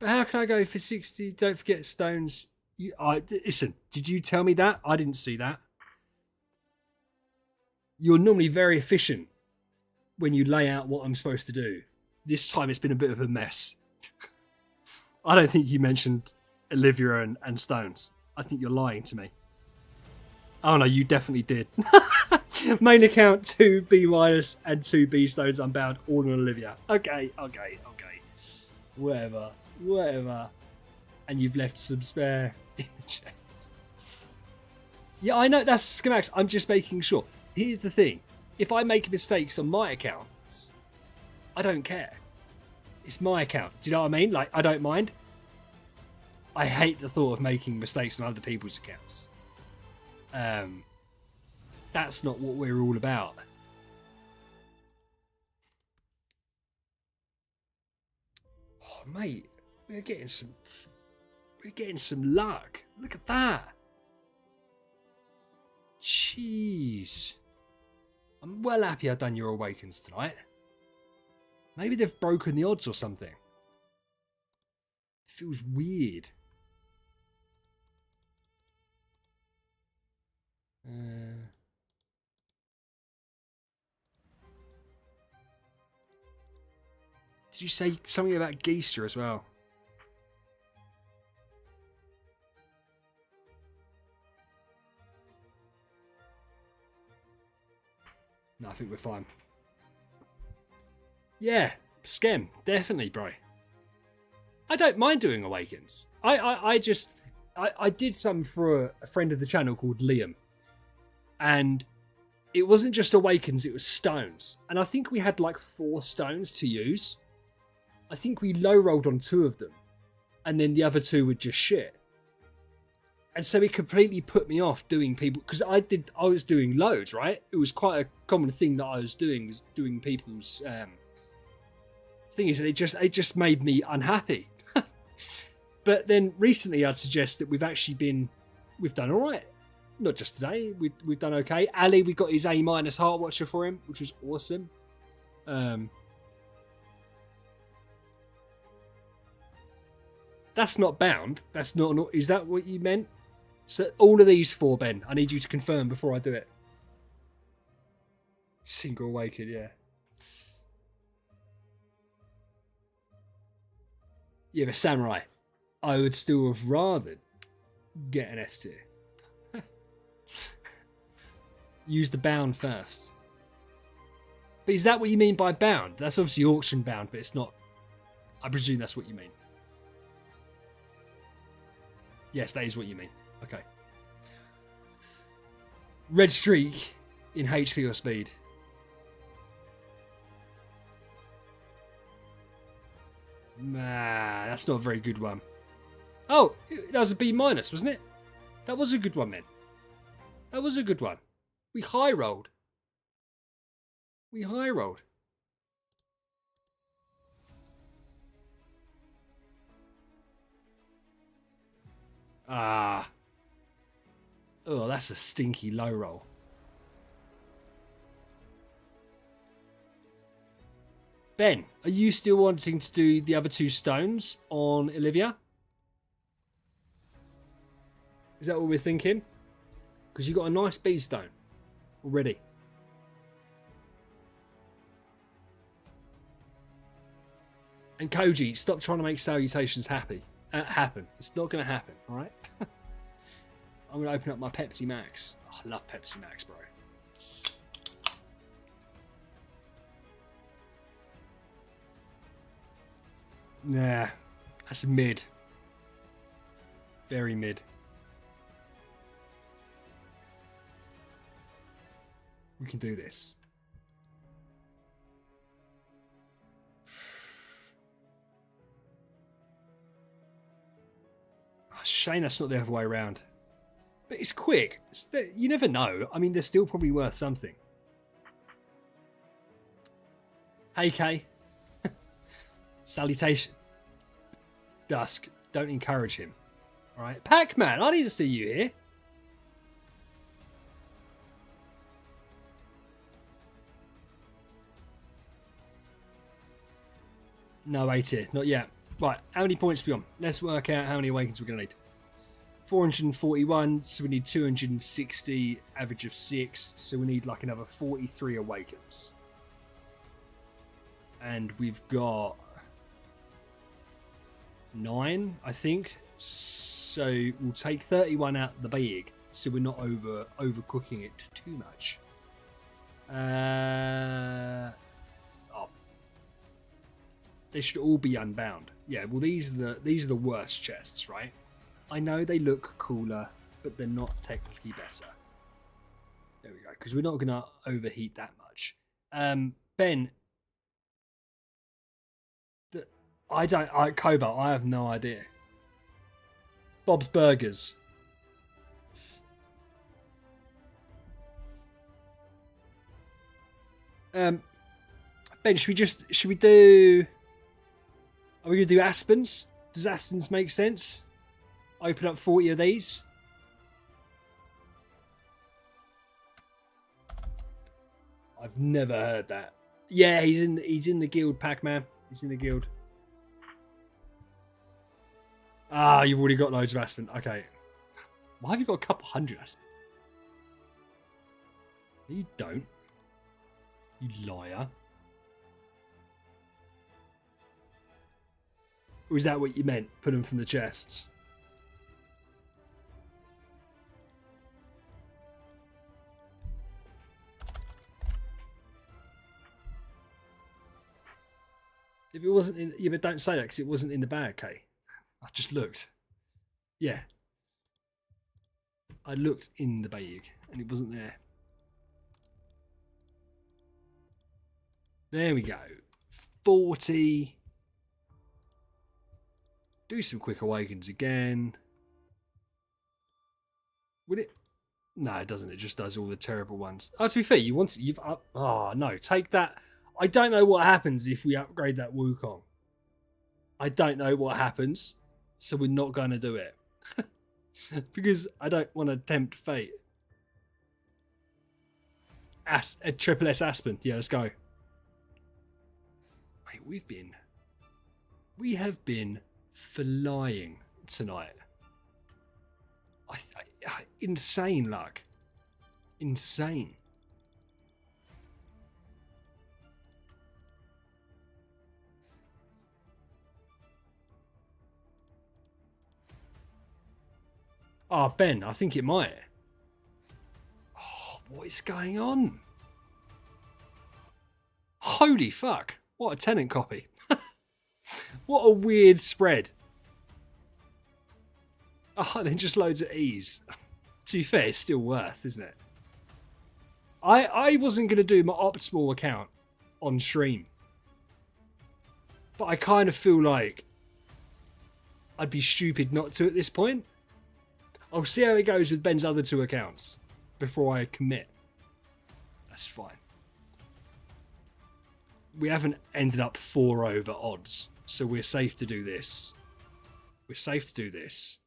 But how can I go for 60? Don't forget stones. Listen, did you tell me that? I didn't see that. You're normally very efficient when you lay out what I'm supposed to do. This time it's been a bit of a mess. I don't think you mentioned Olivia and stones. I think you're lying to me. Oh no, you definitely did. Main account 2 B minus and 2 B stones unbound, all on Olivia. Okay. Whatever. And you've left some spare in the chest. Yeah, I know that's schematics. I'm just making sure. Here's the thing. If I make mistakes on my accounts, I don't care. It's my account. Do you know what I mean? Like, I don't mind. I hate the thought of making mistakes on other people's accounts. That's not what we're all about. Oh, mate, we're getting some luck. Look at that. Jeez. I'm well happy I've done your Awakens tonight. Maybe they've broken the odds or something. It feels weird. Did you say something about Geester as well? No, I think we're fine. Yeah, Skem, definitely, bro. I don't mind doing Awakens. I did some for a friend of the channel called Liam. And it wasn't just Awakens, it was stones. And I think we had like 4 stones to use. I think we low rolled on 2 of them. And then the other 2 were just shit. And so it completely put me off doing people, because I was doing loads, right? It was quite a common thing that I was doing people's thing is that it just made me unhappy. But then recently I'd suggest that we've done all right. Not just today, we've done okay. Ali, we got his A- Heart Watcher for him, which was awesome. That's not bound. That's not. Is that what you meant? So all of these 4, Ben, I need you to confirm before I do it. Single Awakened, yeah. Yeah, but Samurai, I would still have rather get an S tier. Use the bound first. But is that what you mean by bound? That's obviously auction bound, but it's not. I presume that's what you mean. Yes, that is what you mean. Okay. Red streak in HP or speed. Nah, that's not a very good one. Oh, that was a B-, wasn't it? That was a good one, then. That was a good one. We high rolled. Ah. Oh, that's a stinky low roll. Ben, are you still wanting to do the other 2 stones on Olivia? Is that what we're thinking? Because you got a nice bee stone already. And Koji, stop trying to make salutations happen. It's not going to happen, all right? I'm going to open up my Pepsi Max. Oh, I love Pepsi Max, bro. Nah, that's mid. Very mid. We can do this. Oh, shame that's not the other way around. But it's quick. You never know. I mean, they're still probably worth something. Hey, Kay. Salutation. Dusk. Don't encourage him. Alright. Pac-Man, I need to see you here. No, 8 here. Not yet. Right. How many points are we on? Let's work out how many Awakens we're going to need. 441. So we need 260. Average of 6. So we need like another 43 Awakens. And we've got 9, I think. So we'll take 31 out the bag, so we're not overcooking it too much. Oh, they should all be unbound. Yeah, well these are the worst chests, right? I know they look cooler, but they're not technically better. There we go, because we're not going to overheat that much. Ben. Cobalt, I have no idea. Bob's Burgers. Ben, should we do... Are we going to do Aspens? Does Aspens make sense? Open up 40 of these. I've never heard that. Yeah, he's in the guild, Pac-Man. He's in the guild. Ah, you've already got loads of Aspen. Okay. Why have you got a couple hundred Aspen? No, you don't. You liar. Or is that what you meant? Put them from the chests? If it wasn't in... Yeah, but don't say that because it wasn't in the bag, okay? I just looked. Yeah. I looked in the bag and it wasn't there. There we go. 40. Do some quick awakens again. Would it? No, it doesn't. It just does all the terrible ones. Oh, to be fair, you've up. Oh, no. Take that. I don't know what happens if we upgrade that Wukong. I don't know what happens. So we're not going to do it. Because I don't want to tempt fate. A triple S Aspen. Yeah, let's go. Mate, we have been flying tonight. Insane luck. Insane. Oh, Ben, I think it might. Oh, what is going on? Holy fuck. What a tenant copy. What a weird spread. Oh, and then just loads of E's. To be fair, it's still worth, isn't it? I wasn't going to do my optimal account on stream. But I kind of feel like I'd be stupid not to at this point. I'll see how it goes with Ben's other 2 accounts before I commit. That's fine. We haven't ended up 4 over odds, so we're safe to do this. We're safe to do this.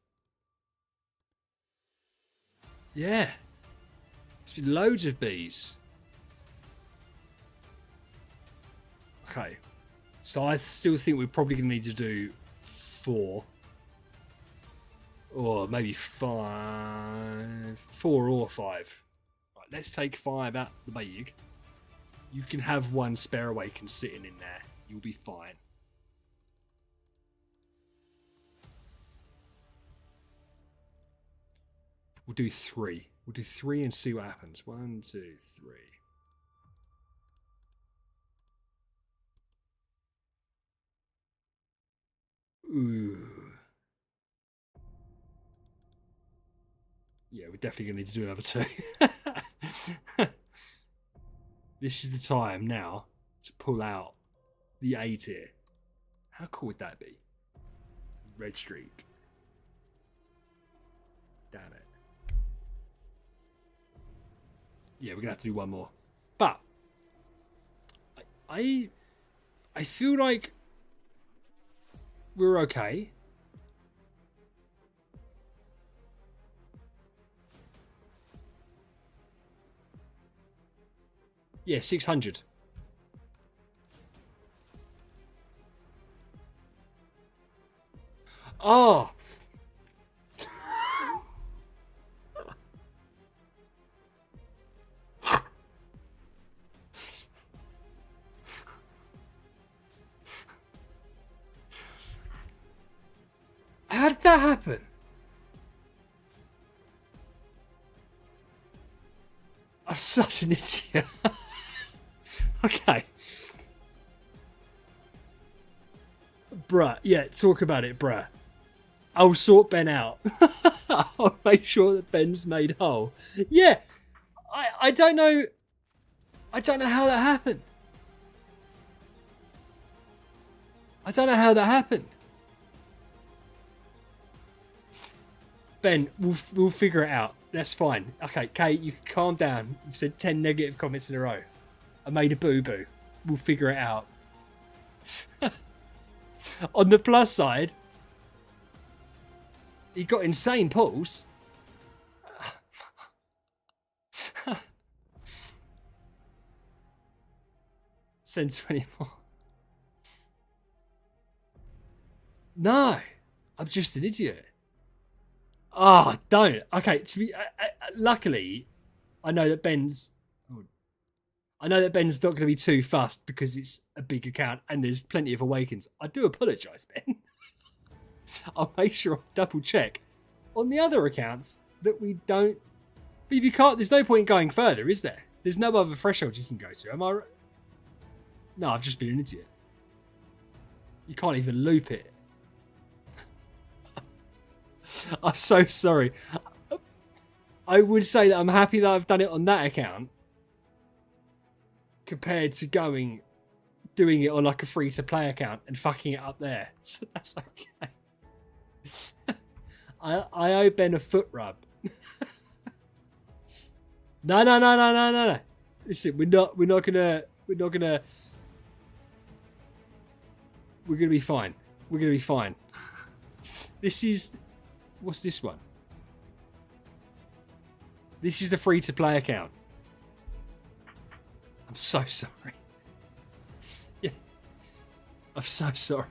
Yeah. It's been loads of bees. Okay. So I still think we're probably going to need to do 4. Or maybe 5. 4 or 5. Right, let's take 5 out the bag. You can have 1 spare Awakens sitting in there. You'll be fine. We'll do 3. We'll do 3 and see what happens. 1, 2, 3. Ooh. Yeah, we're definitely going to need to do another 2. This is the time now to pull out the A tier. How cool would that be? Red streak. Damn it. Yeah, we're going to have to do 1 more. But I feel like we're okay. Yeah, 600. Oh. How did that happen? I'm such an idiot. Okay. Bruh, yeah, talk about it, bruh. I'll sort Ben out. I'll make sure that Ben's made whole. Yeah, I don't know. I don't know how that happened. I don't know how that happened. Ben, we'll figure it out. That's fine. Okay, Kate, you can calm down. You've said 10 negative comments in a row. I made a boo-boo. We'll figure it out. On the plus side, he got insane pulls. Send 20 more. No, I'm just an idiot. Oh, don't. Okay, to be luckily, I know that Ben's not going to be too fussed because it's a big account and there's plenty of Awakens. I do apologise, Ben. I'll make sure I double check on the other accounts that we don't. But you can't. There's no point in going further, is there? There's no other threshold you can go to. Am I right? No, I've just been an idiot. You can't even loop it. I'm so sorry. I would say that I'm happy that I've done it on that account compared to doing it on like a free-to-play account and fucking it up there. So that's okay. I owe Ben a foot rub. No. Listen, we're gonna be fine. We're gonna be fine. This is, what's this one? This is the free-to-play account. I'm so sorry. Yeah, I'm so sorry.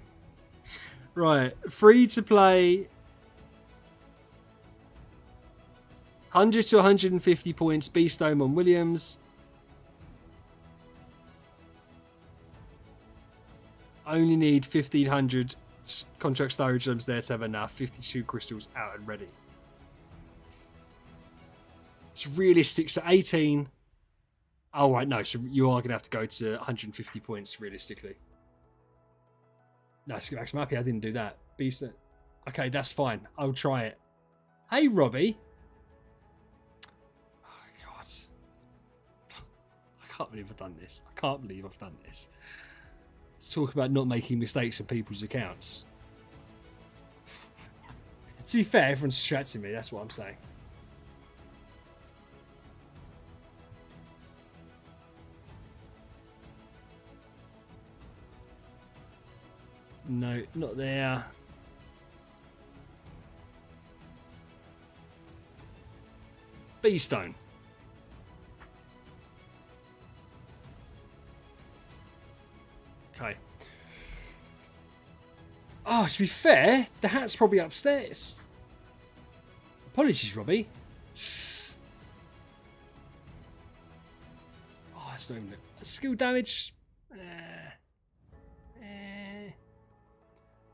Right, free-to-play. 100 to 150 points. Beastone on Williams. Only need 1500 contract storage gems there to have enough. 52 crystals out and ready. It's realistic. So 18. Oh, right, no. So you are going to have to go to 150 points realistically. No, Skip I'm happy I didn't do that. Beastone. Okay, that's fine. I'll try it. Hey, Robbie. I can't believe I've done this. I can't believe I've done this. Let's talk about not making mistakes on people's accounts. To be fair, everyone's distracting me. That's what I'm saying. No, not there. Beastone. Okay. Oh, to be fair, the hat's probably upstairs. Apologies, Robbie. Oh, that's not even skill damage.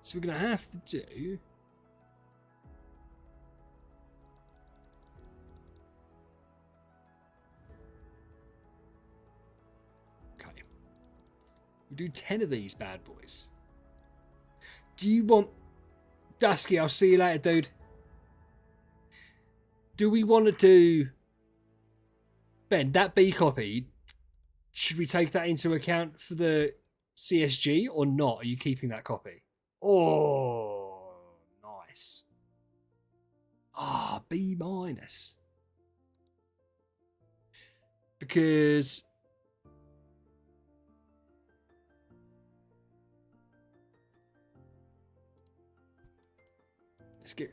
So we're going to have to do... Okay. We'll do 10 of these bad boys. Do you want... Dusky, I'll see you later, dude. Do we want to do... Ben, that B copy, should we take that into account for the CSG or not? Are you keeping that copy? Oh, nice. Ah, B minus. Because...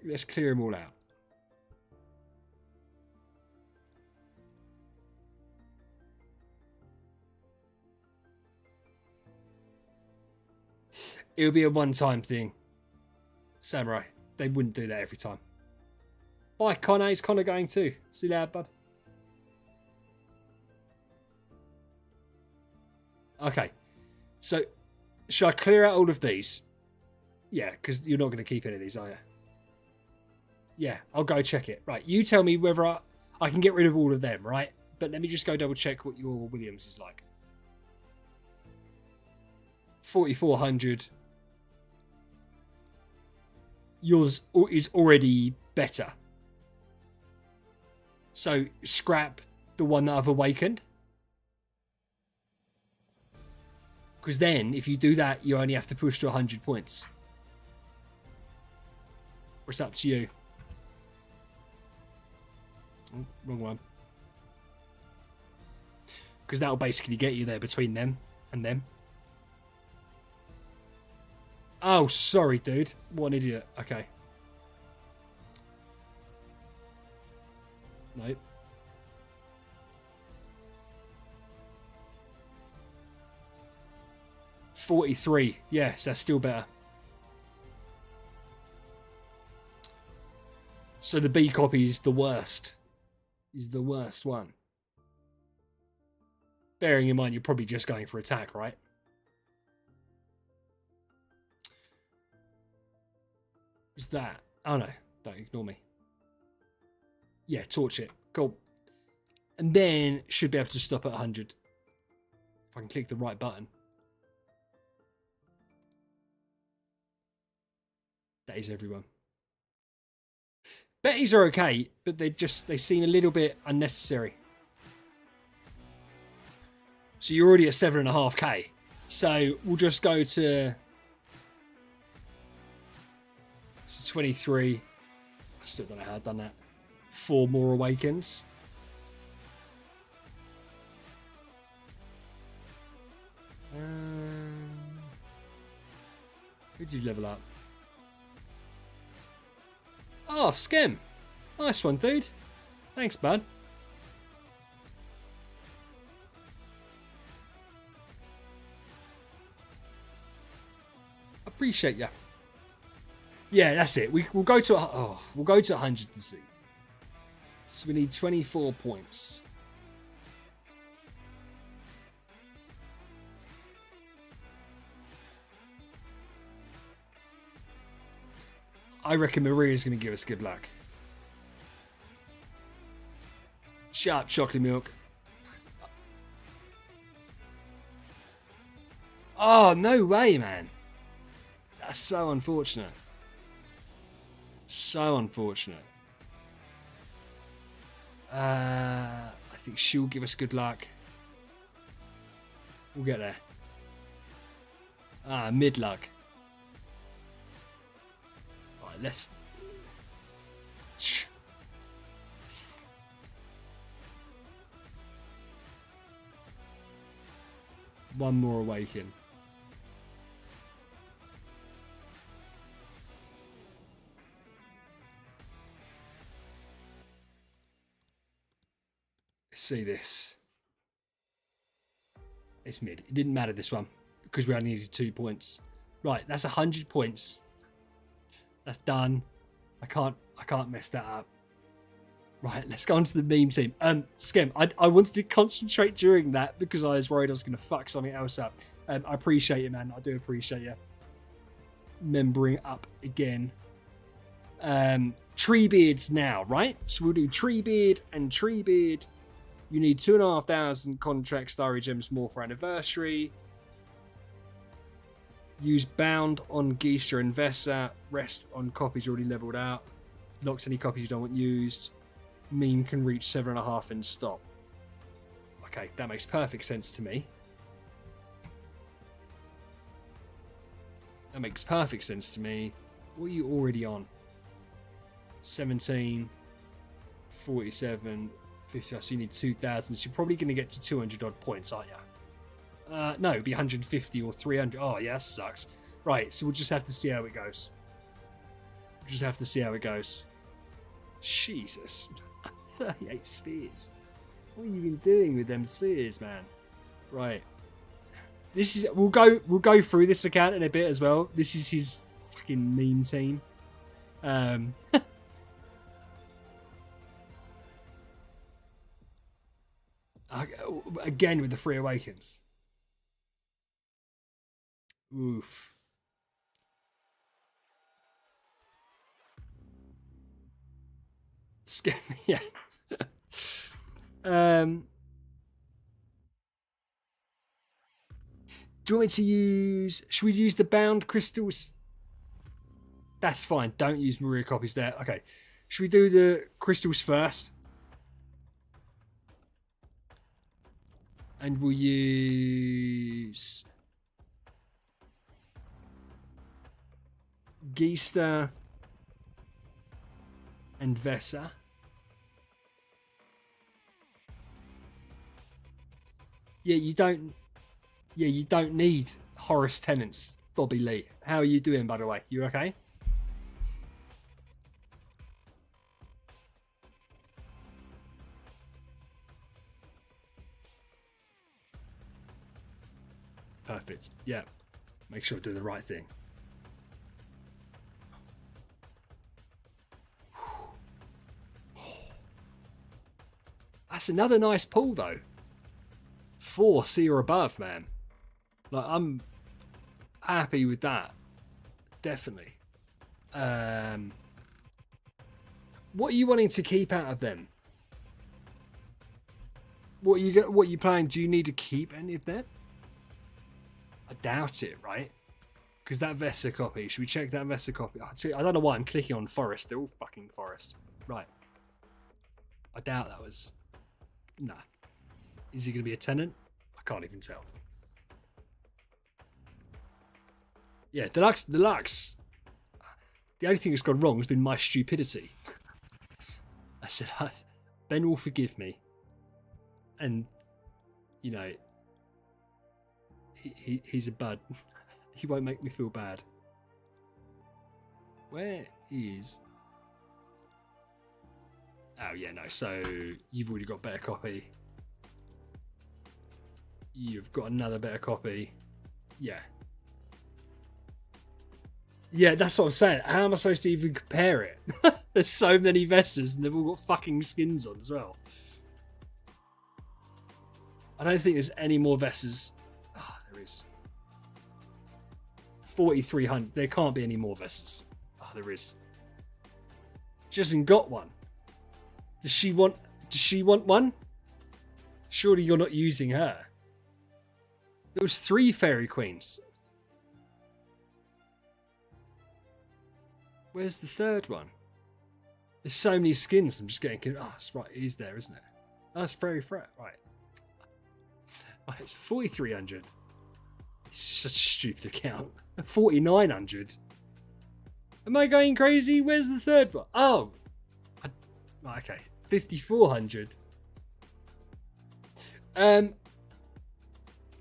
Let's clear them all out. It'll be a one-time thing. Samurai. They wouldn't do that every time. Bye, Connor. Is Connor going too? See you later, bud. Okay. So, should I clear out all of these? Yeah, because you're not going to keep any of these, are you? Yeah, I'll go check it. Right, you tell me whether I can get rid of all of them, right? But let me just go double check what your Williams is like. 4,400. Yours is already better. So scrap the one that I've awakened. Because then, if you do that, you only have to push to 100 points. Or it's up to you. Oh, wrong one. Because that'll basically get you there between them and them. Oh, sorry, dude. What an idiot. Okay. Nope. $43. Yes, that's still better. So the B copy is the worst. Is the worst one. Bearing in mind you're probably just going for attack, right? Is that? Oh no, don't ignore me. Yeah, torch it. Cool. And then should be able to stop at 100. If I can click the right button. That is everyone. Betties are okay, but they seem a little bit unnecessary. So you're already at 7.5k. So we'll just go to 23. I still don't know how I've done that. 4 more Awakens. Who did you level up? Oh, Skem. Nice one, dude. Thanks, bud. Appreciate ya. Yeah, that's it. We'll go to we'll go to 100 to see. So we need 24 points. I reckon Maria's going to give us good luck. Sharp chocolate milk. Oh, no way, man. That's so unfortunate. So unfortunate. I think she'll give us good luck. We'll get there. Mid luck. Right, let's... One more awaken. Let's see this. It's mid. It didn't matter this one because we only needed 2 points. Right, that's 100 points. That's done. I can't mess that up. Right, let's go on to the meme team. Skim, I wanted to concentrate during that because I was worried I was going to fuck something else up. I appreciate it, man. I do appreciate you membering up again. Treebeards now, right? So we'll do Treebeard and Treebeard. You need 2,500 contract starry gems more for anniversary. Use bound on Geisha and Vesa. Rest on copies already leveled out. Locks any copies you don't want used. Meme can reach 7.5 and stop. Okay, that makes perfect sense to me. That makes perfect sense to me. What are you already on? 17, 47, 50. So you need 2,000. So you're probably going to get to 200 odd points, aren't you? No, it'd be 150 or 300. Oh, yeah, that sucks. Right, so we'll just have to see how it goes. We'll just have to see how it goes. Jesus. 38 spheres. What have you been doing with them spheres, man? Right. This is we'll go through this account in a bit as well. This is his fucking meme team. Again with the free Awakens. Oof. Yeah. Do you want me to use... Should we use the bound crystals? That's fine. Don't use Maria copies there. Okay. Should we do the crystals first? And we'll use... Geista and Vesa. Yeah, you don't need Horace Tennant's Bobby Lee. How are you doing, by the way? You okay? Perfect. Yeah. Make sure to do the right thing. That's another nice pull, though. 4 C or above, man. Like, I'm happy with that. Definitely. What are you wanting to keep out of them? What you planning? Do you need to keep any of them? I doubt it, right? Because that Vesa copy. Should we check that Vesa copy? I don't know why I'm clicking on Forest. They're all fucking Forest. Right. I doubt that was... Nah. Is he going to be a tenant? I can't even tell. Yeah, deluxe. The only thing that's gone wrong has been my stupidity. I said, Ben will forgive me. And, you know, he's a bud. He won't make me feel bad. Where is... Oh, yeah, no. So, you've already got better copy. You've got another better copy. Yeah. Yeah, that's what I'm saying. How am I supposed to even compare it? There's so many Vestas and they've all got fucking skins on as well. I don't think there's any more Vestas. Oh, there is. 4,300. There can't be any more Vestas. Oh, there is. She hasn't got one. Does she want one? Surely you're not using her. There was 3 Fairy Queens. Where's the third one? There's so many skins. I'm just getting... Oh, that's right. It is there, isn't it? That's very fret. Right. Right, it's 4,300. It's such a stupid account. 4,900. Am I going crazy? Where's the third one? Oh. Okay. 5,400.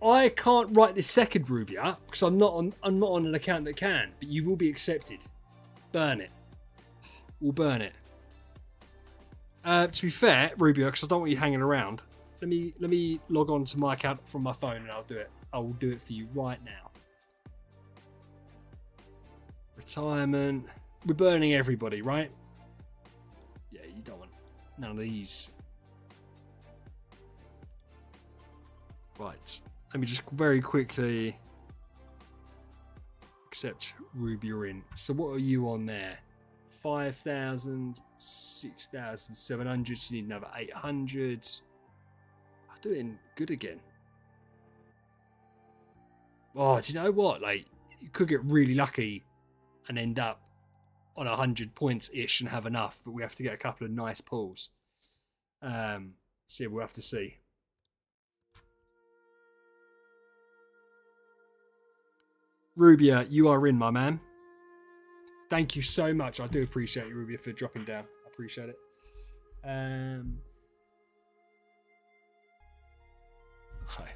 I can't write this second ruby up because I'm not on an account that can, but you will be accepted. Burn it. We'll burn it. To be fair, Rubio, because I don't want you hanging around. Let me log on to my account from my phone and I'll do it. I will do it for you right now. Retirement. We're burning everybody, right? Yeah, you don't want. None of these. Right. Let me just very quickly accept Ruby you're in. So what are you on there? 5,000, 6,700. So you need another 800. I'm doing good again. Oh, do you know what? Like, you could get really lucky and end up on 100 points ish and have enough, but we have to get a couple of nice pulls. So we'll have to see. Rubia, you are in, my man. Thank you so much. I do appreciate you, Rubia, for dropping down. I appreciate it. Hi.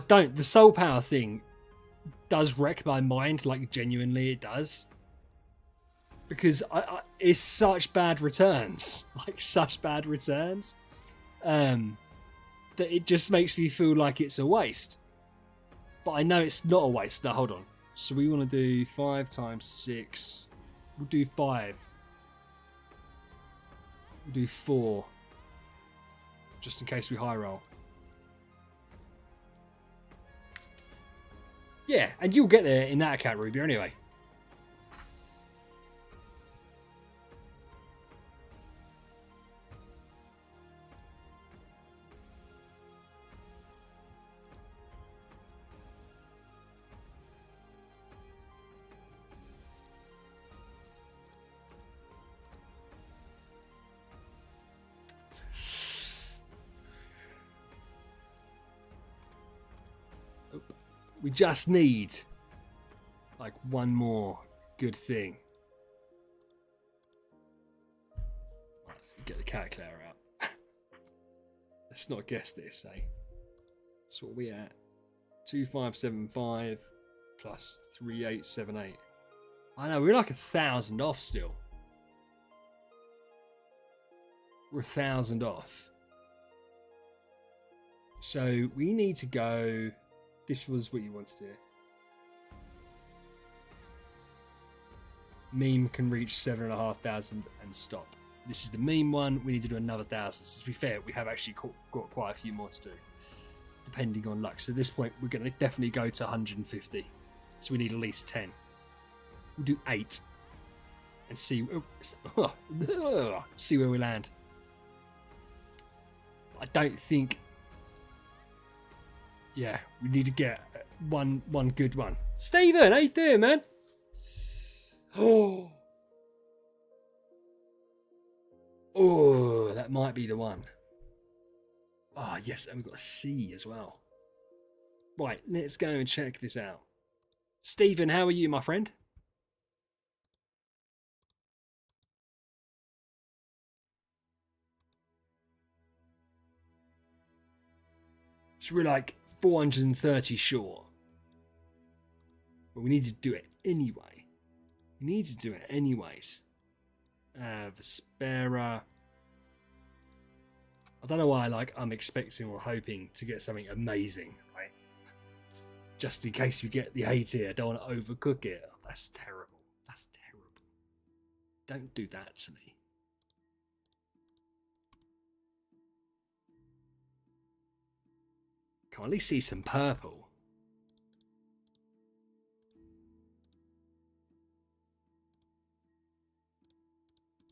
Don't. The soul power thing does wreck my mind. Like, genuinely, it does. Because it's such bad returns. Like, such bad returns. That it just makes me feel like it's a waste. But I know it's not a waste. Now, hold on. So we want to do 5 times 6. We'll do 5. We'll do 4. Just in case we high roll. Yeah, and you'll get there in that account, Ruby, anyway. We just need like one more good thing. Right, get the calculator out. Let's not guess this, eh? That's what we at. 2575 plus 3878. I know, we're like 1,000 off still. We're 1,000 off. So we need to go. This was what you wanted to do. Meme can reach 7,500 and stop. This is the meme one. We need to do another 1,000. So to be fair, we have actually got quite a few more to do, depending on luck. So at this point, we're going to definitely go to 150. So we need at least 10. We'll do 8 and see see where we land. I don't think. Yeah, we need to get one good one. Stephen, how you doing, man? Oh, that might be the one. Oh, yes, and we've got a C as well. Right, let's go and check this out. Stephen, how are you, my friend? So we're like 430 short. But we need to do it anyway. We need to do it anyways. Vespera. I don't know why I'm expecting or hoping to get something amazing, right? Just in case we get the A tier. I don't want to overcook it. Oh, that's terrible. That's terrible. Don't do that to me. Can I at least see some purple?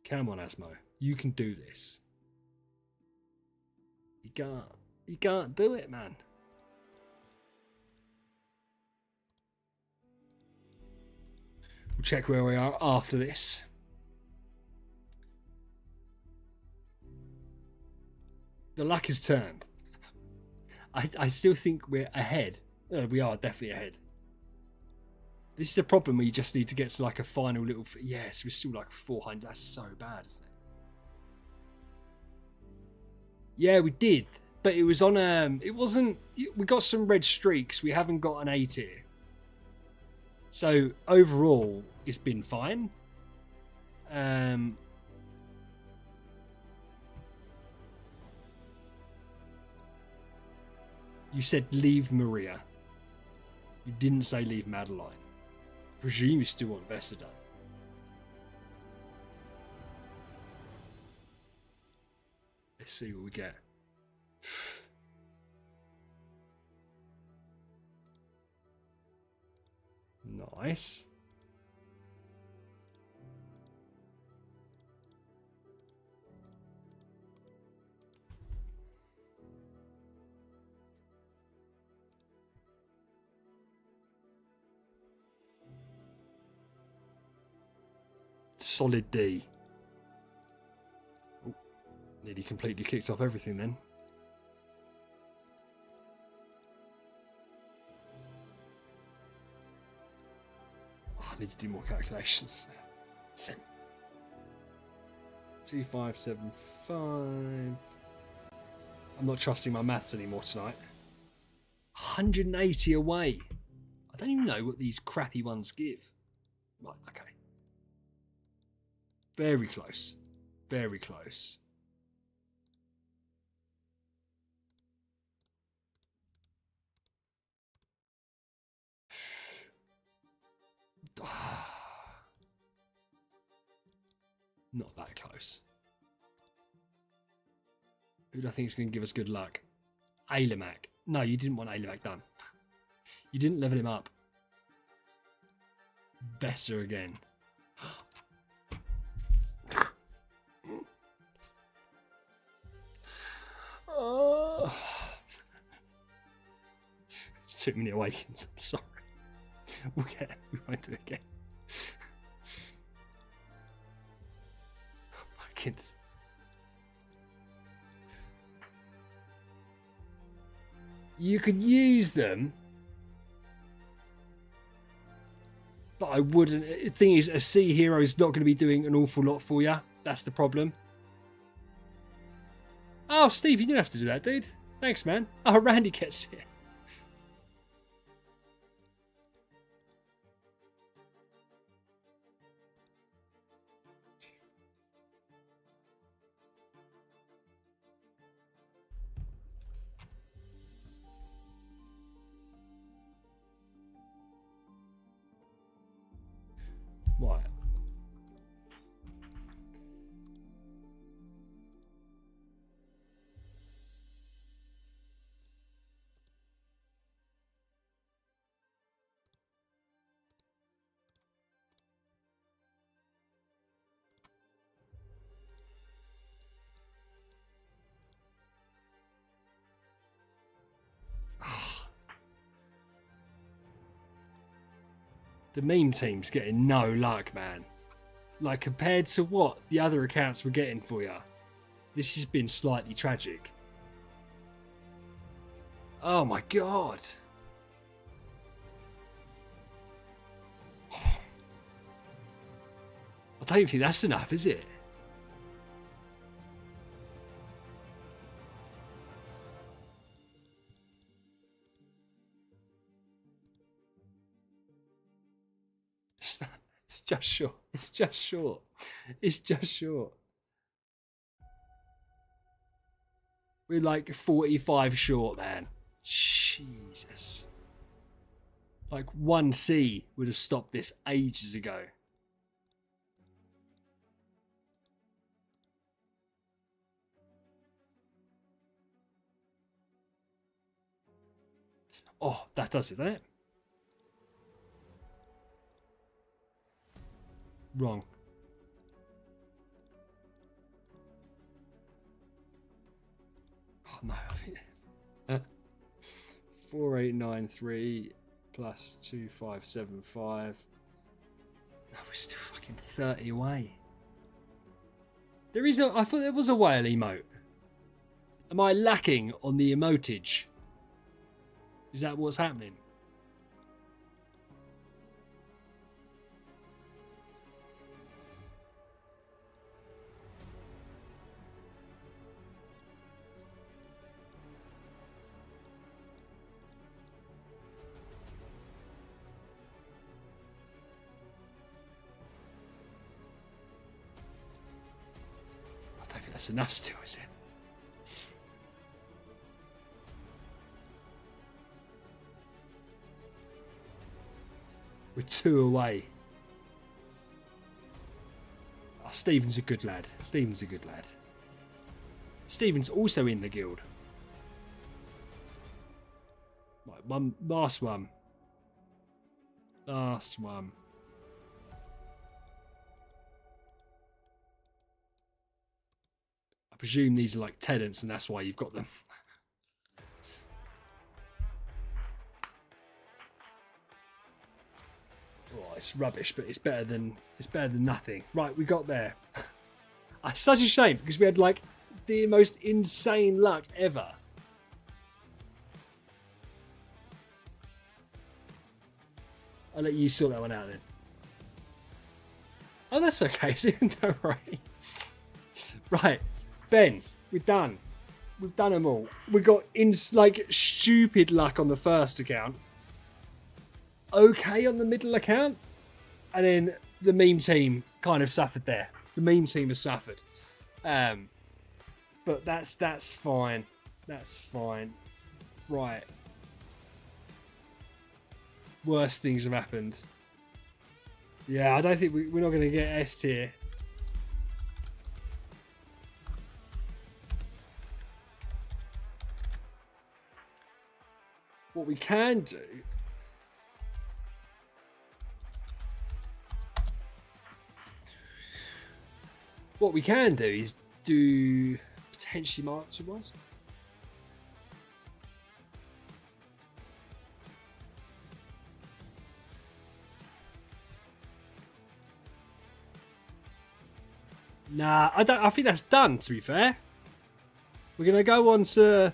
Come on, Asmo. You can do this. You can't do it, man. We'll check where we are after this. The luck has turned. I still think we're ahead. No, we are definitely ahead. This is a problem where you just need to get to like a final little. Yes, we're still like 400. That's so bad, isn't it? Yeah, we did, but it was on. It wasn't. We got some red streaks. We haven't got an A tier. So overall, it's been fine. You said leave Maria. You didn't say leave Madeline. presume you still want Vesta done. Let's see what we get. Nice. Solid D. Ooh, nearly completely kicked off everything then. Oh, I need to do more calculations. 2575. I'm not trusting my maths anymore tonight. 180 away. I don't even know what these crappy ones give. Right, okay. Very close. Very close. Not that close. Who do I think is going to give us good luck? Ailemak. No, you didn't want Ailemak done. You didn't level him up. Besser again. Oh. It's too many Awakens. I'm sorry. We won't do it again. Awakens. You could use them, but I wouldn't. The thing is, a sea hero is not going to be doing an awful lot for you. That's the problem. Oh, Steve, you didn't have to do that, dude. Thanks, man. Oh, Randy gets here. Right. The meme team's getting no luck, man. Like, compared to what the other accounts were getting for you, this has been slightly tragic. Oh my god. I don't think that's enough, is it? It's just short. It's just short. It's just short. We're like 45 short, man. Jesus. Like 1C would have stopped this ages ago. Oh, that does it, doesn't it? Wrong. Oh no, I think 4893 plus 2575. No, we're still fucking 30 away. There is a. I thought there was a whale emote. Am I lacking on the emotage? Is that what's happening? I don't think that's enough still, is it? We're 2 away. Oh, Stephen's a good lad. Stephen's a good lad. Stephen's also in the guild. Right, one last one. Last one. I presume these are like tenants and that's why you've got them. Oh, it's rubbish, but it's better than nothing. Right, we got there. It's such a shame because we had like the most insane luck ever. I'll let you sort that one out then. Oh, that's okay. Don't worry. Right, Ben, we're done. We've done them all. We got like stupid luck on the first account. Okay on the middle account. And then the meme team kind of suffered there. The meme team has suffered. But that's fine. That's fine. Right. Worse things have happened. Yeah, I don't think we're not going to get S tier. What we can do... What we can do is do potentially Mark 2 ones. Nah, I don't. I think that's done. To be fair, we're gonna go on to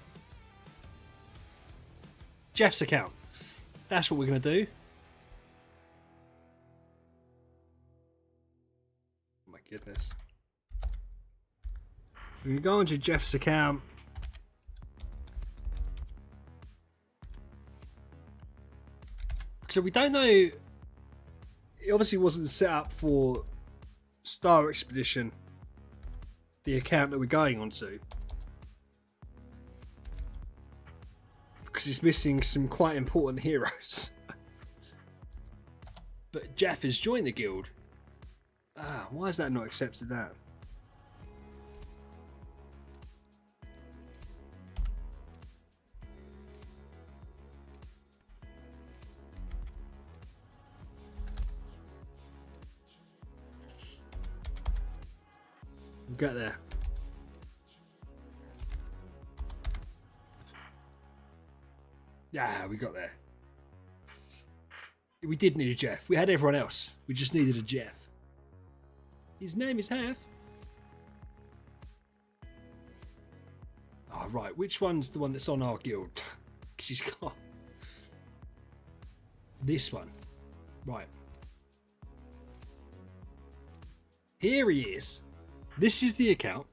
Jeff's account. That's what we're gonna do. Oh my goodness. We're gonna go on to Jeff's account. So we don't know. It obviously wasn't set up for Star Expedition, the account that we're going on to, because it's missing some quite important heroes. But Jeff has joined the guild. Why has that not accepted that? We'll get there. Yeah, we got there. We did need a Jeff. We had everyone else. We just needed a Jeff. His name is Hef. Oh, right. Which one's the one that's on our guild? Because he's got this one. Right. Here he is. This is the account.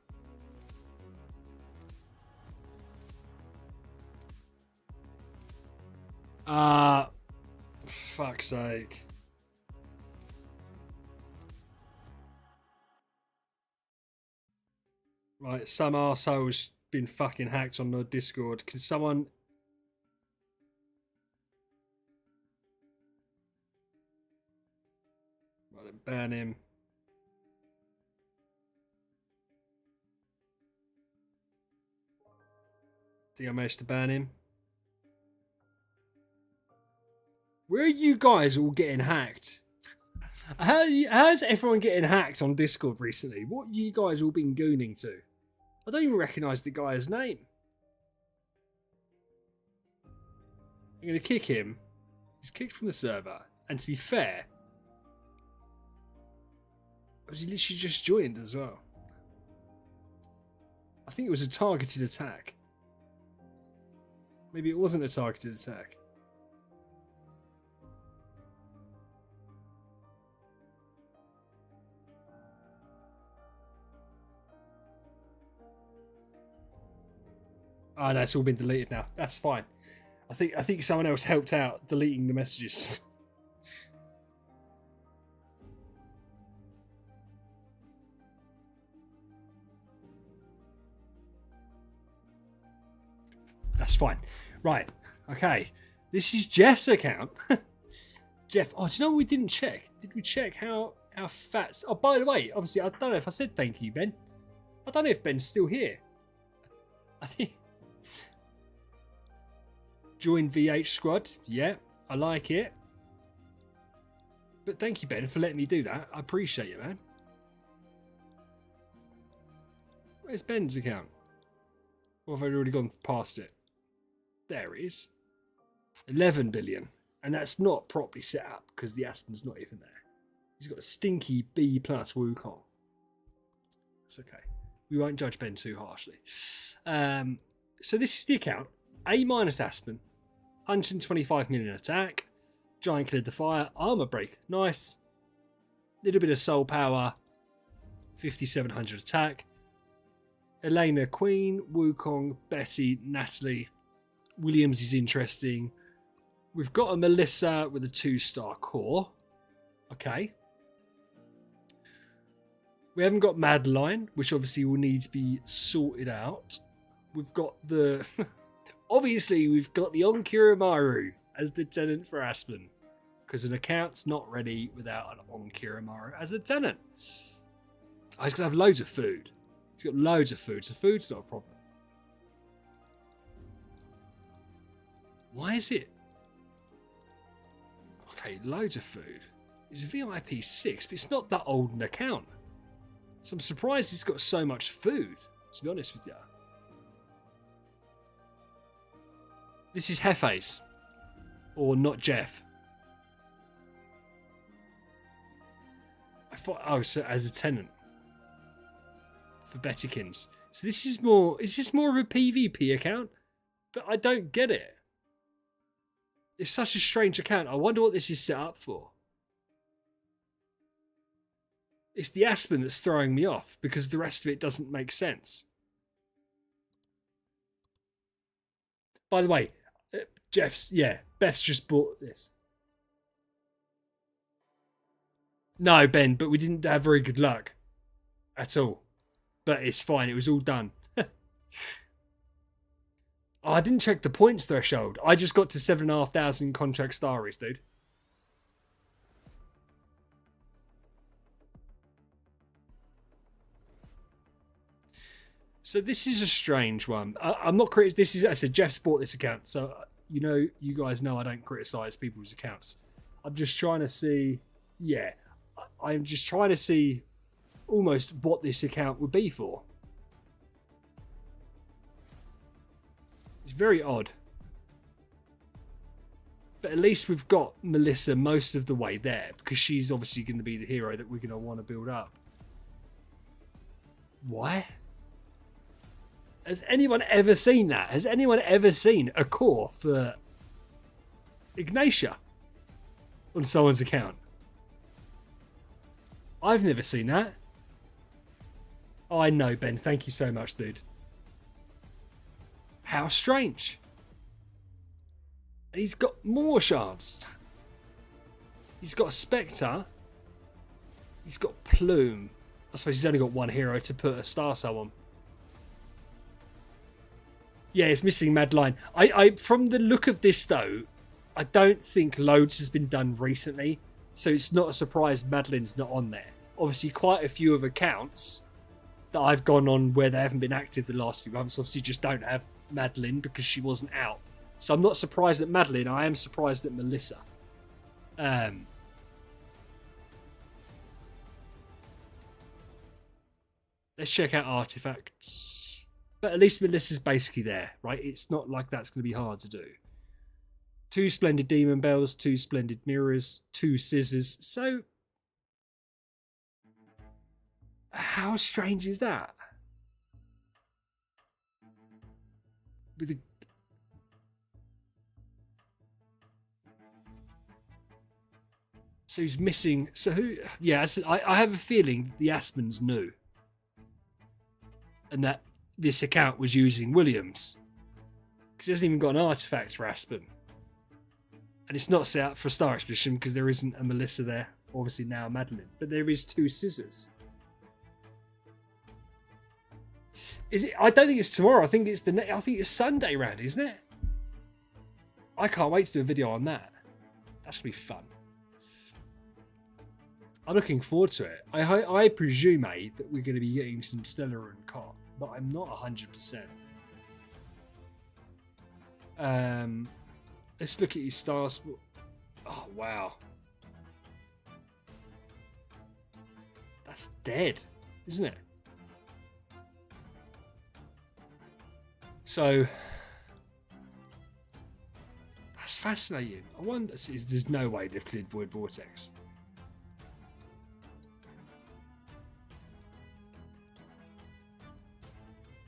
Fuck's sake. Right, some arsehole's been fucking hacked on the Discord. Can someone... Right, then ban him. I think I managed to ban him. Where are you guys all getting hacked? How's everyone getting hacked on Discord recently? What have you guys all been gooning to? I don't even recognise the guy's name. I'm going to kick him. He's kicked from the server. And to be fair, he literally just joined as well. I think it was a targeted attack. Maybe it wasn't a targeted attack. Oh, no, it's all been deleted now. That's fine. I think someone else helped out deleting the messages. That's fine. Right. Okay. This is Jeff's account. Jeff, oh, do you know what we didn't check? Did we check how fat... Oh, by the way, obviously, I don't know if I said thank you, Ben. I don't know if Ben's still here. I think... Join VH squad. Yeah, I like it. But thank you, Ben, for letting me do that. I appreciate it, man. Where's Ben's account? Or have I already gone past it? There it is. 11 billion. And that's not properly set up because the Aspen's not even there. He's got a stinky B+ Wukong. It's okay. We won't judge Ben too harshly. So this is the account. A- Aspen. 125 million attack. Giant Killer Defier. Armor break. Nice. Little bit of soul power. 5700 attack. Elena Queen. Wukong. Betty. Natalie. Williams is interesting. We've got a Melissa with a 2-star core. Okay. We haven't got Madeline, which obviously will need to be sorted out. We've got the... Obviously, we've got the Onkirimaru as the tenant for Aspen. Because an account's not ready without an Onkirimaru as a tenant. I was going to have loads of food. He's got loads of food, so food's not a problem. Why is it? Okay, loads of food. It's VIP 6, but it's not that old an account. So I'm surprised it's got so much food, to be honest with you. This is Hefe's. Or not Jeff. I thought, oh, so as a tenant. For Bettykins. So this is more, is this more of a PvP account? But I don't get it. It's such a strange account. I wonder what this is set up for. It's the Aspen that's throwing me off because the rest of it doesn't make sense. By the way, Beth's just bought this. No, Ben, but we didn't have very good luck at all. But it's fine. It was all done. Oh, I didn't check the points threshold. I just got to 7,500 contract staries, dude. So this is a strange one. I'm not criticising. This is, I said, Jeff's bought this account, so you guys know I don't criticize people's accounts. I'm just trying to see. Yeah, I'm just trying to see almost what this account would be for. It's very odd. But at least we've got Melissa most of the way there because she's obviously going to be the hero that we're going to want to build up. Why? Has anyone ever seen that? Has anyone ever seen a core for Ignatia on someone's account? I've never seen that. Oh, I know, Ben. Thank you so much, dude. How strange. And he's got more shards. He's got a Spectre. He's got Plume. I suppose he's only got one hero to put a Star Soul on. Yeah, it's missing Madeline. I from the look of this, though, I don't think loads has been done recently. So it's not a surprise Madeline's not on there. Obviously, quite a few of accounts that I've gone on where they haven't been active the last few months obviously just don't have Madeline because she wasn't out. So I'm not surprised at Madeline. I am surprised at Melissa. Let's check out artifacts. But at least Melissa's basically there, right? It's not like that's going to be hard to do. 2 splendid demon bells, 2 splendid mirrors, 2 scissors. So how strange is that? With a... So he's missing. So who? Yeah, I have a feeling the Aspen's new, and that this account was using Williams because he hasn't even got an artifact for Aspen, and it's not set up for Star Expedition because there isn't a Melissa there. Obviously now Madeline, but there is 2 scissors. Is it? I don't think it's tomorrow. I think it's I think it's Sunday round, isn't it? I can't wait to do a video on that. That's gonna be fun. I'm looking forward to it. I presume, mate, that we're going to be getting some Stellar and Cop, but I'm not 100%. Let's look at his stars. Oh, wow. That's dead, isn't it? So that's fascinating. I wonder, there's no way they've cleared Void Vortex.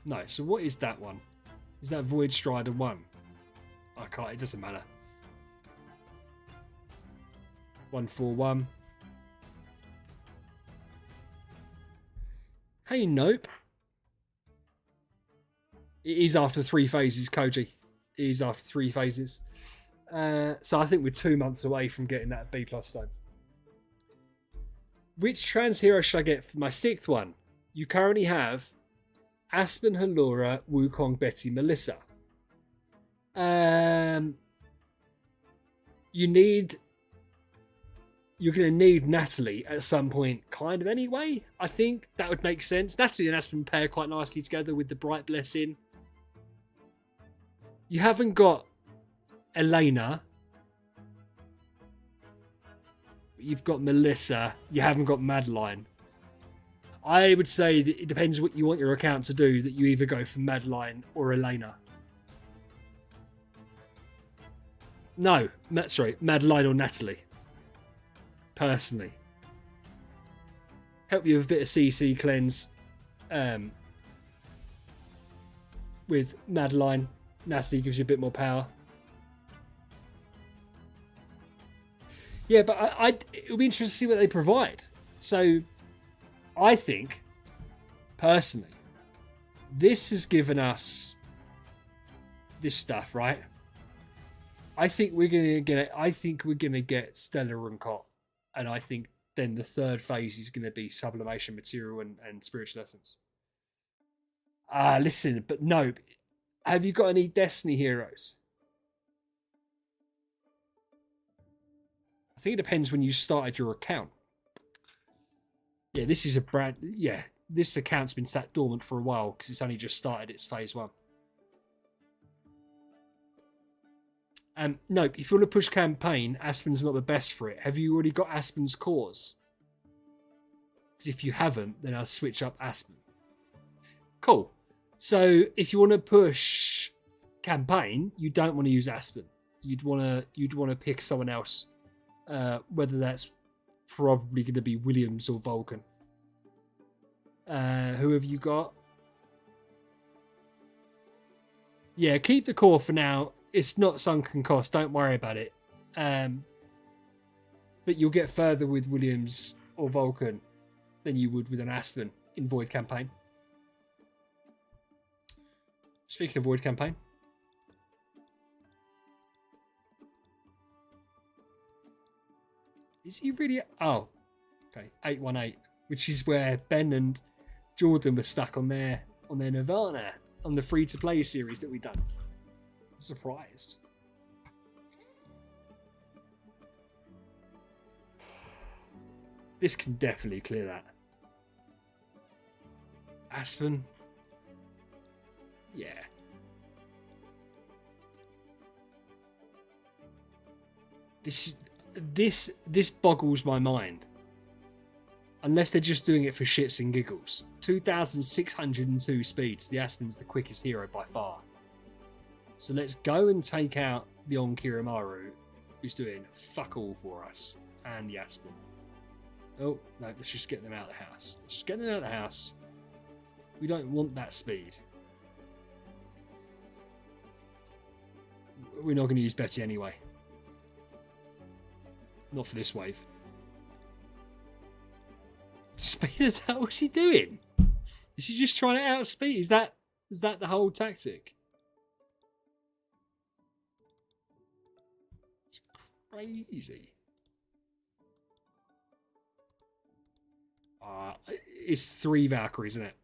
No, so what is that one? Is that Void Strider 1? I can't, it doesn't matter. 141. Hey, nope. It is after 3 phases, Koji. It is after 3 phases. So I think we're 2 months away from getting that B+ stone. Which trans hero should I get for my 6th one? You currently have Aspen, Halora, Wukong, Betty, Melissa. You're going to need Natalie at some point, kind of anyway. I think that would make sense. Natalie and Aspen pair quite nicely together with the Bright Blessing. You haven't got Elena. You've got Melissa. You haven't got Madeline. I would say that it depends what you want your account to do, that you either go for Madeline or Elena. No, sorry, Madeline or Natalie. Personally. Help you with a bit of CC cleanse. With Madeline. Natalie gives you a bit more power. Yeah, but it'll be interesting to see what they provide. So, I think, personally, this has given us this stuff, right? I think we're gonna get it. I think we're gonna get Stellar and Cop, and I think then the 3rd phase is gonna be sublimation material and spiritual essence. Listen, but no. Have you got any Destiny heroes? I think it depends when you started your account. Yeah, this is a brand. Yeah, this account's been sat dormant for a while because it's only just started its phase 1. Nope. If you want to push campaign, Aspen's not the best for it. Have you already got Aspen's cores? Because if you haven't, then I'll switch up Aspen. Cool. So if you want to push campaign, you don't want to use Aspen. You'd want to pick someone else. Whether that's probably going to be Williams or Vulcan. Who have you got? Yeah, keep the core for now. It's not sunken cost. Don't worry about it. But you'll get further with Williams or Vulcan than you would with an Aspen in Void campaign. Speaking of Void campaign. Is he really? Oh, okay. 818, which is where Ben and Jordan were stuck on their Nirvana on the free-to-play series that we've done. I'm surprised. This can definitely clear that. Aspen. Yeah. This boggles my mind. Unless they're just doing it for shits and giggles. 2,602 speeds. The Aspen's the quickest hero by far. So let's go and take out the Onkirimaru, who's doing fuck all for us, and the Aspen. Oh, no, let's just get them out of the house. Let's just get them out of the house. We don't want that speed. We're not going to use Betty anyway. Not for this wave. Speed attack? What's he doing? Is he just trying to outspeed? Is that the whole tactic? It's crazy. It's 3 Valkyries, isn't it?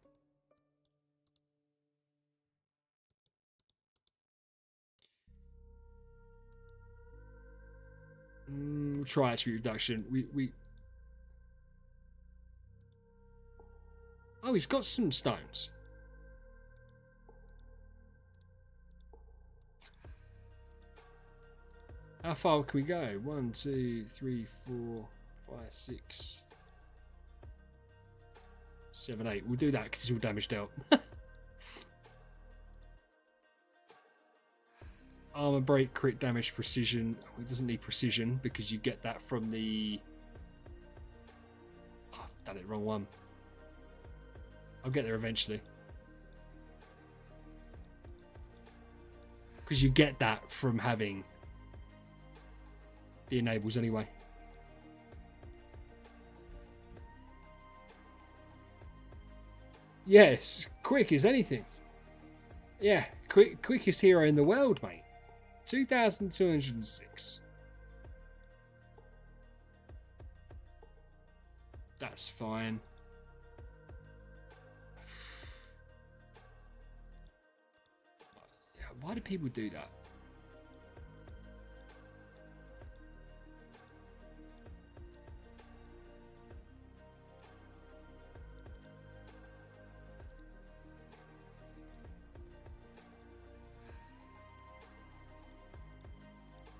Try attribute reduction. Oh, he's got some stones. How far can we go? 1, 2, 3, 4, 5, 6, 7, 8. We'll do that because it's all damage dealt. Armor break, crit damage, precision. It doesn't need precision because you get that from the... Oh, I've done it, wrong one. I'll get there eventually. Because you get that from having the enables anyway. Yes, quick as anything. Yeah, quickest hero in the world, mate. 2,206. That's fine. Yeah, why do people do that?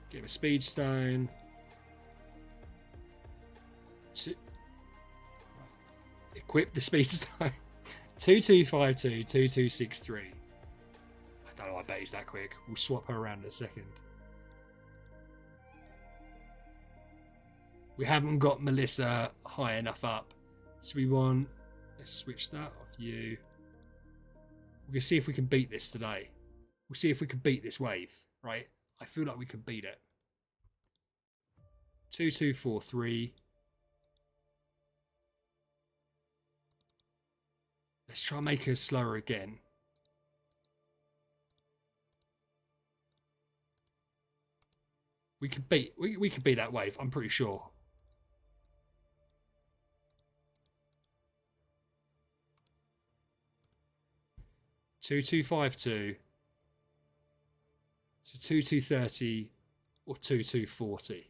Get him a speed stone. Equip the speed stone. 2252, 2263. I don't know, I bet he's that quick. We'll swap her around in a second. We haven't got Melissa high enough up. So we want... Let's switch that off you. We're going to see if we can beat this today. We'll see if we can beat this wave, right? I feel like we can beat it. 2243. Let's try and make her slower again. We could beat we could beat that wave, I'm pretty sure. Two 2252. So 2230 or 2240.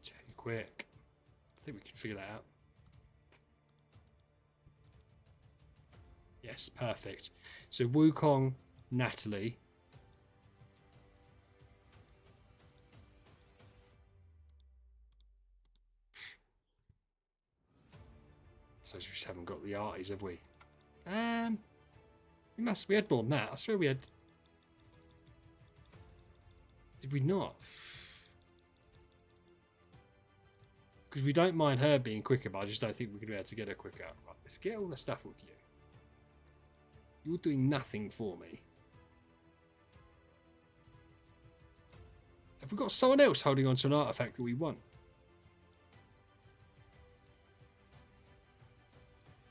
Too quick. I think we can figure that out. Yes, perfect. So Wukong, Natalie. So we just haven't got the arties, have we? We had more than that. I swear we had. Did we not? Because we don't mind her being quicker, but I just don't think we're going to be able to get her quicker. Right, let's get all the stuff with you. You're doing nothing for me. Have we got someone else holding on to an artifact that we want?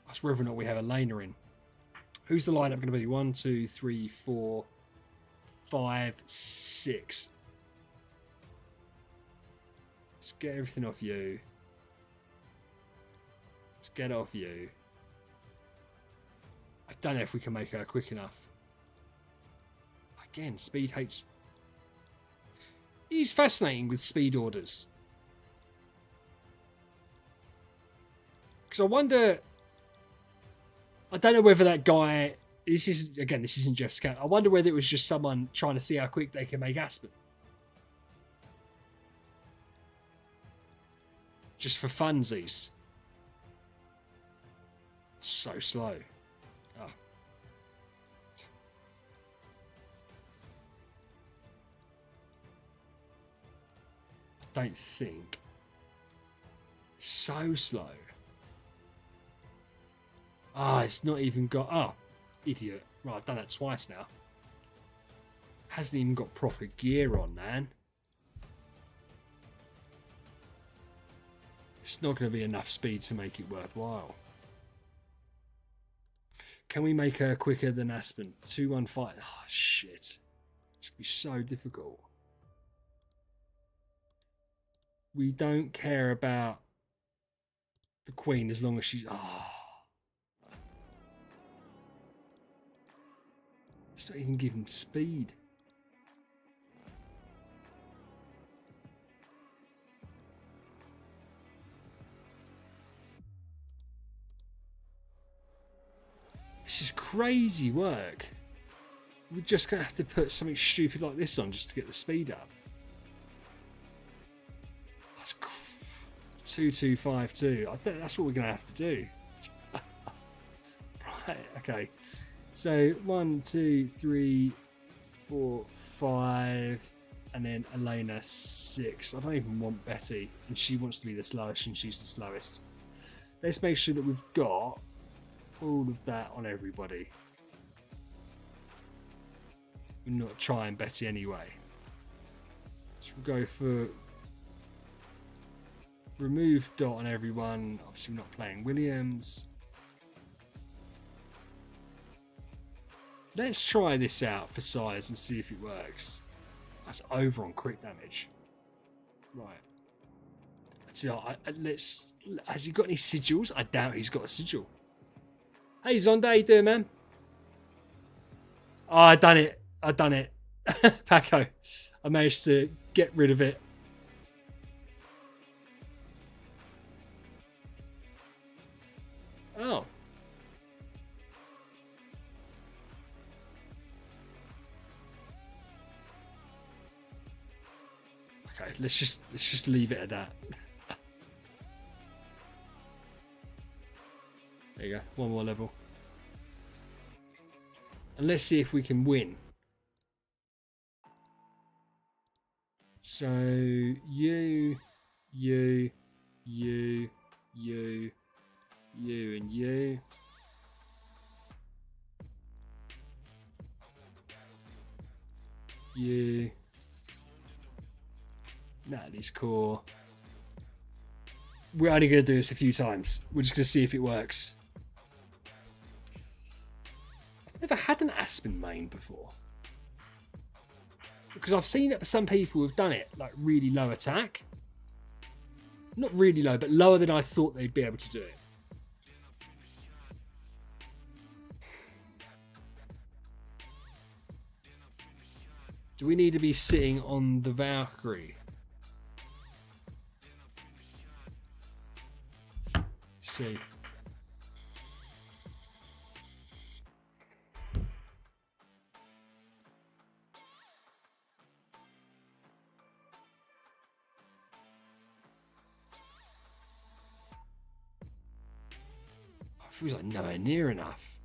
That's whether or not we have a laner in. Who's the lineup going to be? 1, 2, 3, 4, 5, 6. Let's get everything off you. Let's get off you. I don't know if we can make her quick enough. Again, speed H. He's fascinating with speed orders. Because I wonder... I don't know whether that guy... This isn't Jeff's account. I wonder whether it was just someone trying to see how quick they can make Aspen. Just for funsies. So slow. Oh. I don't think. So slow. Ah, it's not even got... Oh, idiot. Right, I've done that twice now. Hasn't even got proper gear on, man. It's not going to be enough speed to make it worthwhile. Can we make her quicker than Aspen? 215. Oh, shit. It's going to be so difficult. We don't care about the queen as long as she's... Oh. Let's not even give him speed. This is crazy work. We're just going to have to put something stupid like this on just to get the speed up. That's 2252. I think that's what we're going to have to do. Right, okay. So 1, 2, 3, 4, 5, and then Elena 6. I don't even want Betty, and she wants to be the slowest, and she's the slowest. Let's make sure that we've got all of that on everybody. We're not trying Betty anyway. So we'll go for remove dot on everyone. Obviously we're not playing Williams. Let's try this out for size and see if it works. That's over on crit damage. Right. So let's. Has he got any sigils? I doubt he's got a sigil. Hey Zonda, how you doing, man? Oh, I done it. I done it. Paco. I managed to get rid of it. Oh. Okay, let's just leave it at that. There you go, one more level. And let's see if we can win. So you, and you. You. Natalie's core. We're only going to do this a few times. We're just going to see if it works. I've never had an Aspen main before. Because I've seen that some people have done it, like really low attack. Not really low, but lower than I thought they'd be able to do it. Do we need to be sitting on the Valkyrie? See. Feels like nowhere near enough.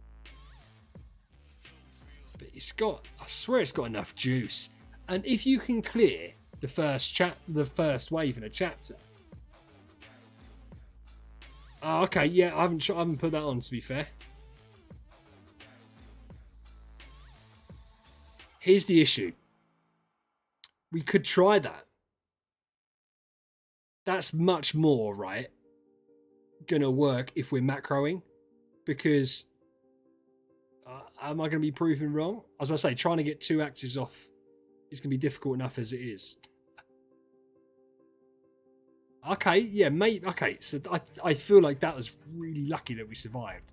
But it's got, I swear it's got enough juice. And if you can clear the first wave in a chapter. Oh, okay, yeah, I haven't put that on, to be fair. Here's the issue. We could try that. That's much more, right, gonna work if we're macroing. Because am I going to be proven wrong? I was about to say, trying to get 2 actives off is going to be difficult enough as it is. Okay, yeah, mate. Okay, so I feel like that was really lucky that we survived.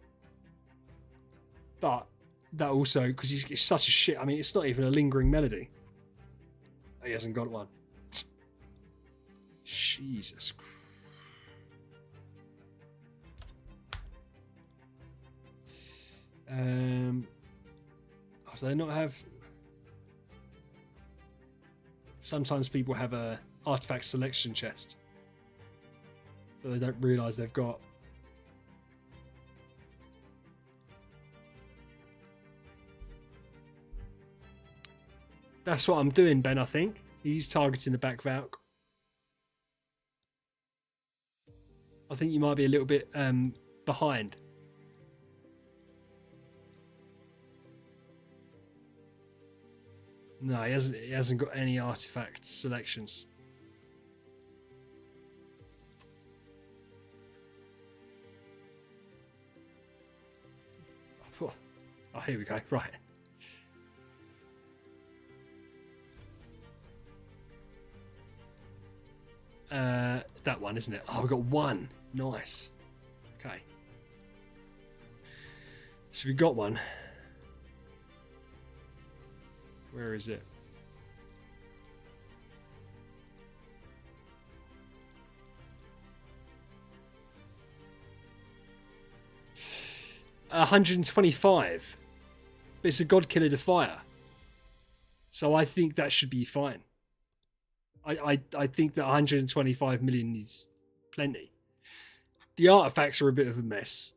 But that also, because he's such a shit. I mean, it's not even a lingering melody. He hasn't got one. Jesus Christ. Do they not have? Sometimes people have a artifact selection chest that they don't realise they've got. That's what I'm doing, Ben. I think he's targeting the back Valk. I think you might be a little bit behind. No, he hasn't got any artifact selections. Oh, here we go. Right. one, isn't it? Oh, we've got one. Nice. Okay. So we got one. Where is it? $125. But it's a God Killer Defier. So I think that should be fine. I think that 125 million is plenty. The artifacts are a bit of a mess.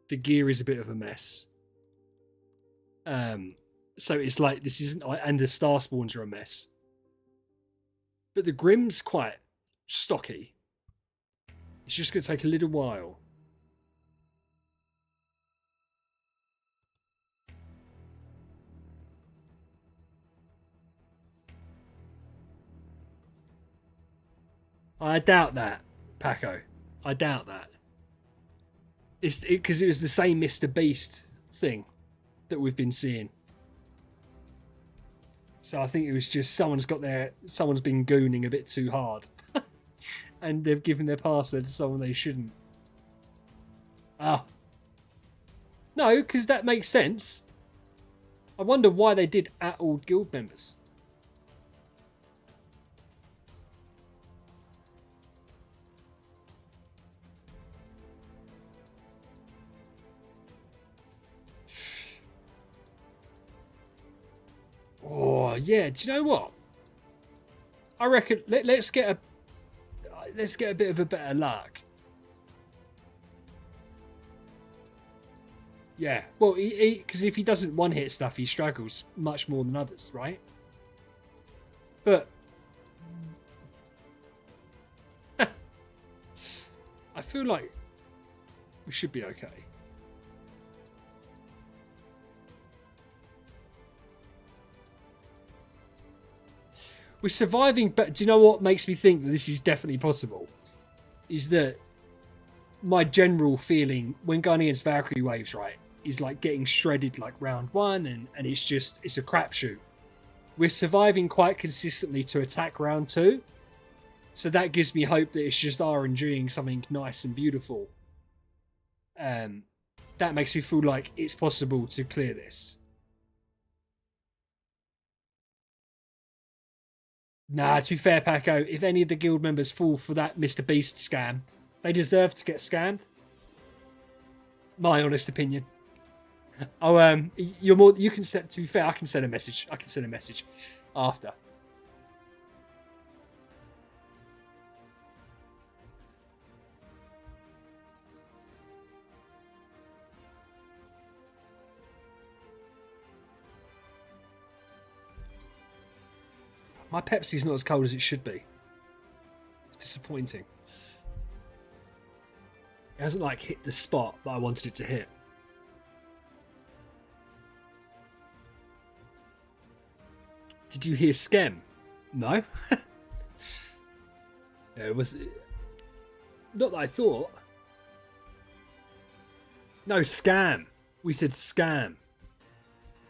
The gear is a bit of a mess. So it's like this isn't, and the star spawns are a mess. But the Grim's quite stocky. It's just going to take a little while. I doubt that, Paco. I doubt that. It's because it was the same Mr. Beast thing that we've been seeing. So I think it was just someone's been gooning a bit too hard. And they've given their password to someone they shouldn't. Ah. No, because that makes sense. I wonder why they did at all guild members. Oh yeah, do you know what? I reckon let's get a bit of a better luck. Yeah, well, because if he doesn't one-hit stuff, he struggles much more than others, right? But I feel like we should be okay. We're surviving, but do you know what makes me think that this is definitely possible? Is that my general feeling when going against Valkyrie waves, right, is like getting shredded like round one, and it's a crapshoot. We're surviving quite consistently to attack round two, so that gives me hope that it's just RNGing something nice and beautiful. That makes me feel like it's possible to clear this. Nah, to be fair, Paco, if any of the guild members fall for that Mr. Beast scam, they deserve to get scammed. My honest opinion. Oh, you're more. You can set. To be fair, I can send a message. I can send a message after. My Pepsi's not as cold as it should be. It's disappointing. It hasn't like hit the spot that I wanted it to hit. Did you hear scam? No. Yeah, it was not that I thought. No, scam. We said scam.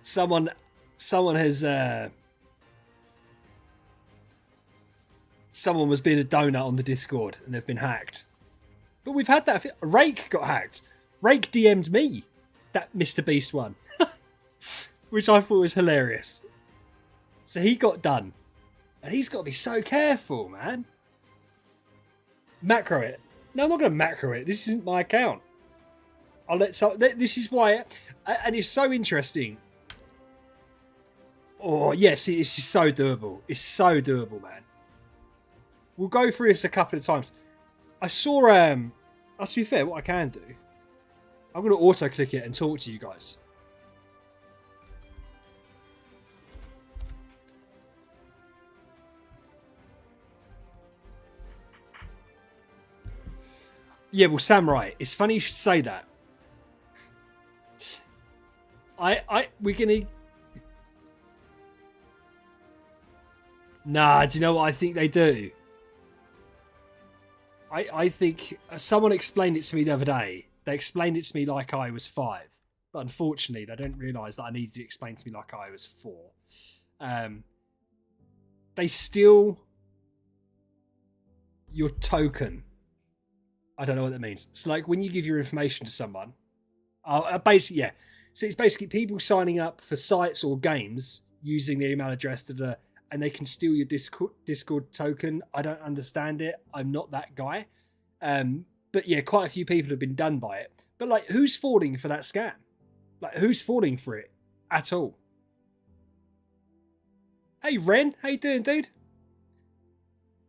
Someone has someone was being a donut on the Discord and they've been hacked. But we've had that. Rake got hacked. Rake DM'd me that Mr. Beast one, which I thought was hilarious. So he got done, and he's got to be so careful, man. Macro it. No, I'm not going to macro it. This isn't my account. I'll let. So this is why, and it's so interesting. Oh yes, it's just so doable. It's so doable, man. We'll go through this a couple of times. I saw, to be fair, what I can do, I'm going to auto-click it and talk to you guys. Yeah, well, Samurai, it's funny you should say that. We're going to... Nah, do you know what I think they do? I think someone explained it to me the other day. They explained it to me like I was 5. But unfortunately, they didn't realise that I needed to explain to me like I was 4. They steal your token I don't know what that means. It's like when you give your information to someone. Basically, yeah. So it's basically people signing up for sites or games using the email address and they can steal your Discord token. I don't understand it. I'm not that guy. But yeah, quite a few people have been done by it. But like, who's falling for that scam? Like, who's falling for it at all? Hey, Ren. How you doing, dude?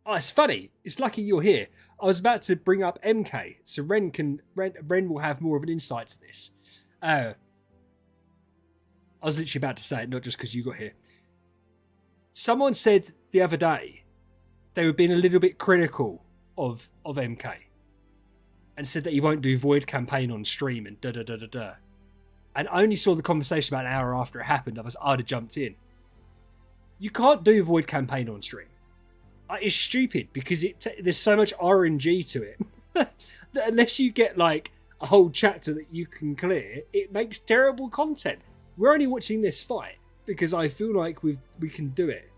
Oh, it's funny. It's lucky you're here. I was about to bring up MK, so Ren will have more of an insight to this. I was literally about to say it, not just because you got here. Someone said the other day they were being a little bit critical of MK and said that he won't do Void campaign on stream and da. And I only saw the conversation about an hour after it happened. I'd have jumped in. You can't do Void campaign on stream. It's stupid because there's so much RNG to it that unless you get like a whole chapter that you can clear, it makes terrible content. We're only watching this fight because I feel like we can do it.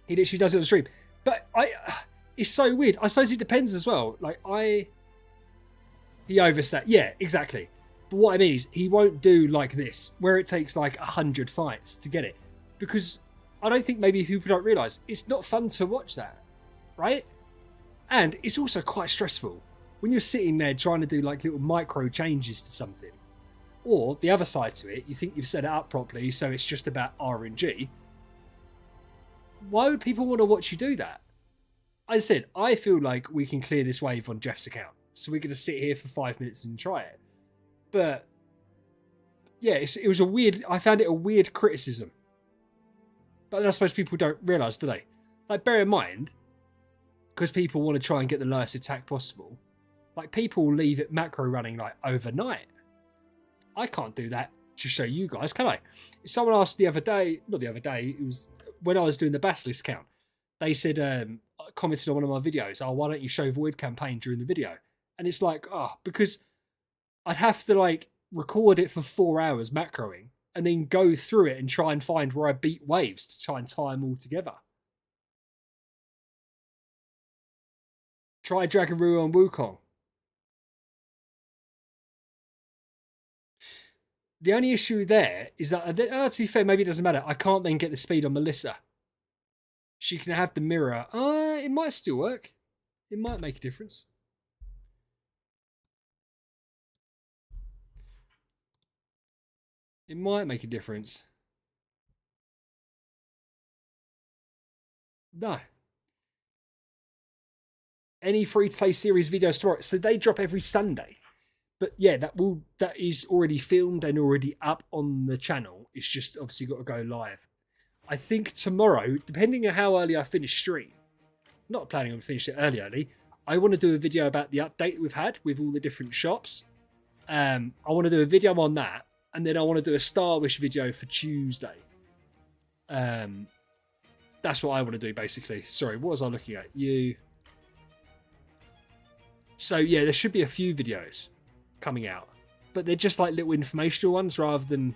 He literally does it on stream, but it's so weird. I suppose it depends as well. Like he overstat. Yeah, exactly. But what I mean is he won't do like this where it takes like 100 fights to get it, because I don't think maybe people don't realise it's not fun to watch that, right? And it's also quite stressful when you're sitting there trying to do like little micro changes to something. Or the other side to it, you think you've set it up properly, so it's just about RNG. Why would people want to watch you do that? As I said, I feel like we can clear this wave on Jeff's account, so we're going to sit here for 5 minutes and try it. But yeah, it was I found it a weird criticism. But then I suppose people don't realise, do they? Like, bear in mind, because people want to try and get the lowest attack possible, like, people leave it macro running, like, overnight. I can't do that to show you guys, can I? Someone asked it was when I was doing the Basilisk count. They said, commented on one of my videos, oh, why don't you show Void campaign during the video? And it's like, because I'd have to, like, record it for 4 hours macroing, and then go through it and try and find where I beat waves to try and tie them all together. Try Dragon Roo on Wukong. The only issue there is that, to be fair, maybe it doesn't matter. I can't then get the speed on Melissa. She can have the mirror. It might still work. It might make a difference. It might make a difference. No. Any free-to-play series videos tomorrow. So they drop every Sunday. But yeah, that is already filmed and already up on the channel. It's just obviously got to go live. I think tomorrow, depending on how early I finish stream, not planning on finishing it early, I want to do a video about the update we've had with all the different shops. I want to do a video on that. And then I want to do a Star Wish video for Tuesday. That's what I want to do, basically. Sorry, what was I looking at? So, yeah, there should be a few videos coming out. But they're just like little informational ones rather than...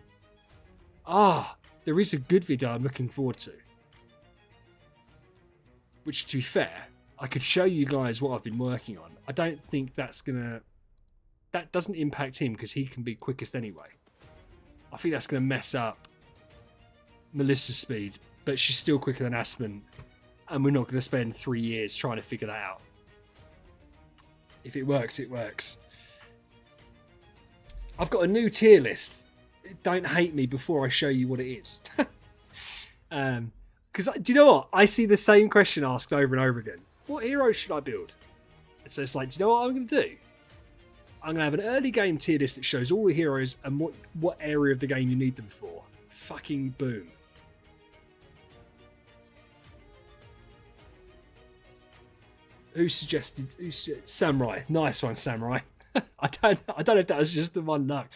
there is a good video I'm looking forward to. Which, to be fair, I could show you guys what I've been working on. I don't think that's going to... That doesn't impact him because he can be quickest anyway. I think that's going to mess up Melissa's speed, but she's still quicker than Aspen, and we're not going to spend 3 years trying to figure that out. If it works, it works. I've got a new tier list. Don't hate me before I show you what it is. Because do you know what? I see the same question asked over and over again. What hero should I build? And so it's like, do you know what I'm going to do? I'm going to have an early game tier list that shows all the heroes and what area of the game you need them for. Fucking boom. Who suggested Samurai? Nice one, Samurai. I don't know if that was just the one luck,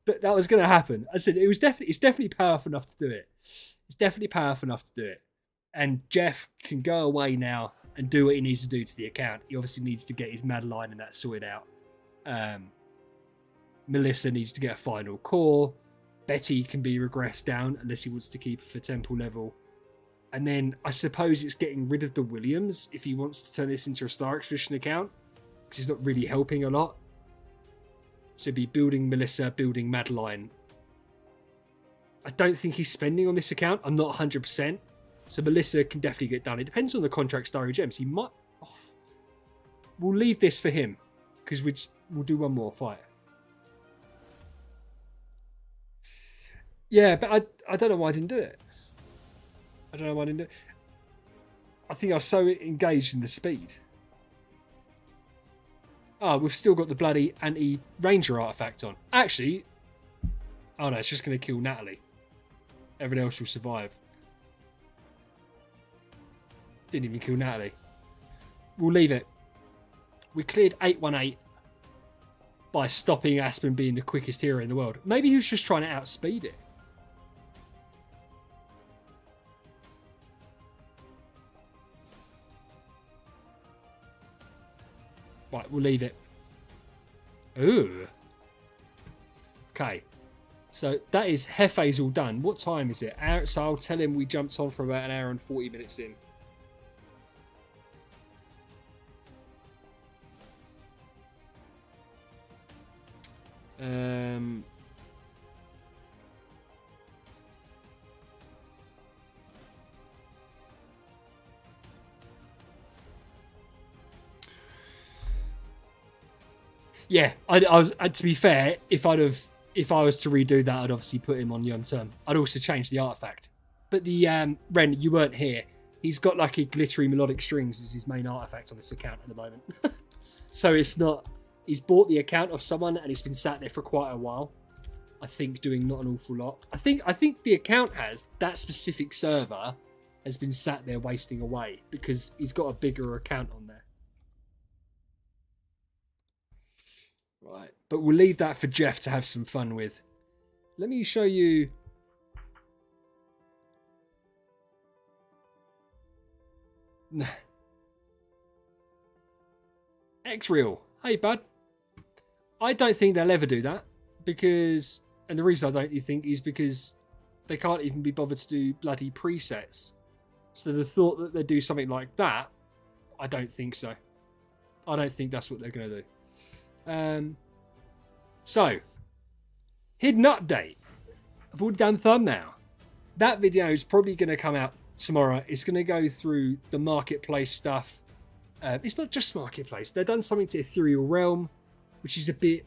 but that was going to happen. I said it's definitely powerful enough to do it. It's definitely powerful enough to do it. And Jeff can go away now and do what he needs to do to the account. He obviously needs to get his Madeline and that sorted out. Melissa needs to get a final core. Betty can be regressed down unless he wants to keep for temple level. And then I suppose it's getting rid of the Williams if he wants to turn this into a Star Expedition account. because he's not really helping a lot. So it'd be building Melissa, building Madeline. I don't think he's spending on this account. I'm not 100%. So Melissa can definitely get done. It depends on the contract Diary Gems. He might... Oh. We'll leave this for him, because we'll do one more fight. Yeah, but I don't know why I didn't do it. I don't know why I didn't do it. I think I was so engaged in the speed. Oh, we've still got the bloody anti-ranger artifact on. Actually, oh no, it's just going to kill Natalie. Everyone else will survive. Didn't even kill Natalie. We'll leave it. We cleared 818 by stopping Aspen being the quickest hero in the world. Maybe he was just trying to outspeed it. Right, we'll leave it. Ooh. Okay. So that is Hefe's all done. What time is it? So I'll tell him we jumped on for about an hour and 40 minutes in. Yeah, I was. To be fair, if I was to redo that, I'd obviously put him on Yom Term. I'd also change the artifact. But the Ren, you weren't here. He's got like a glittery melodic strings as his main artifact on this account at the moment. So it's not. He's bought the account of someone and it's been sat there for quite a while. I think doing not an awful lot. I think the account has that specific server has been sat there wasting away because he's got a bigger account on there. Right, but we'll leave that for Jeff to have some fun with. Let me show you. X-Real. Hey, bud. I don't think they'll ever do that because, and the reason I don't think is because they can't even be bothered to do bloody presets. So the thought that they'd do something like that, I don't think so. I don't think that's what they're going to do. So, hidden update. I've already done thumbnail. That video is probably going to come out tomorrow. It's going to go through the marketplace stuff. It's not just marketplace. They've done something to Ethereal Realm, which is a bit...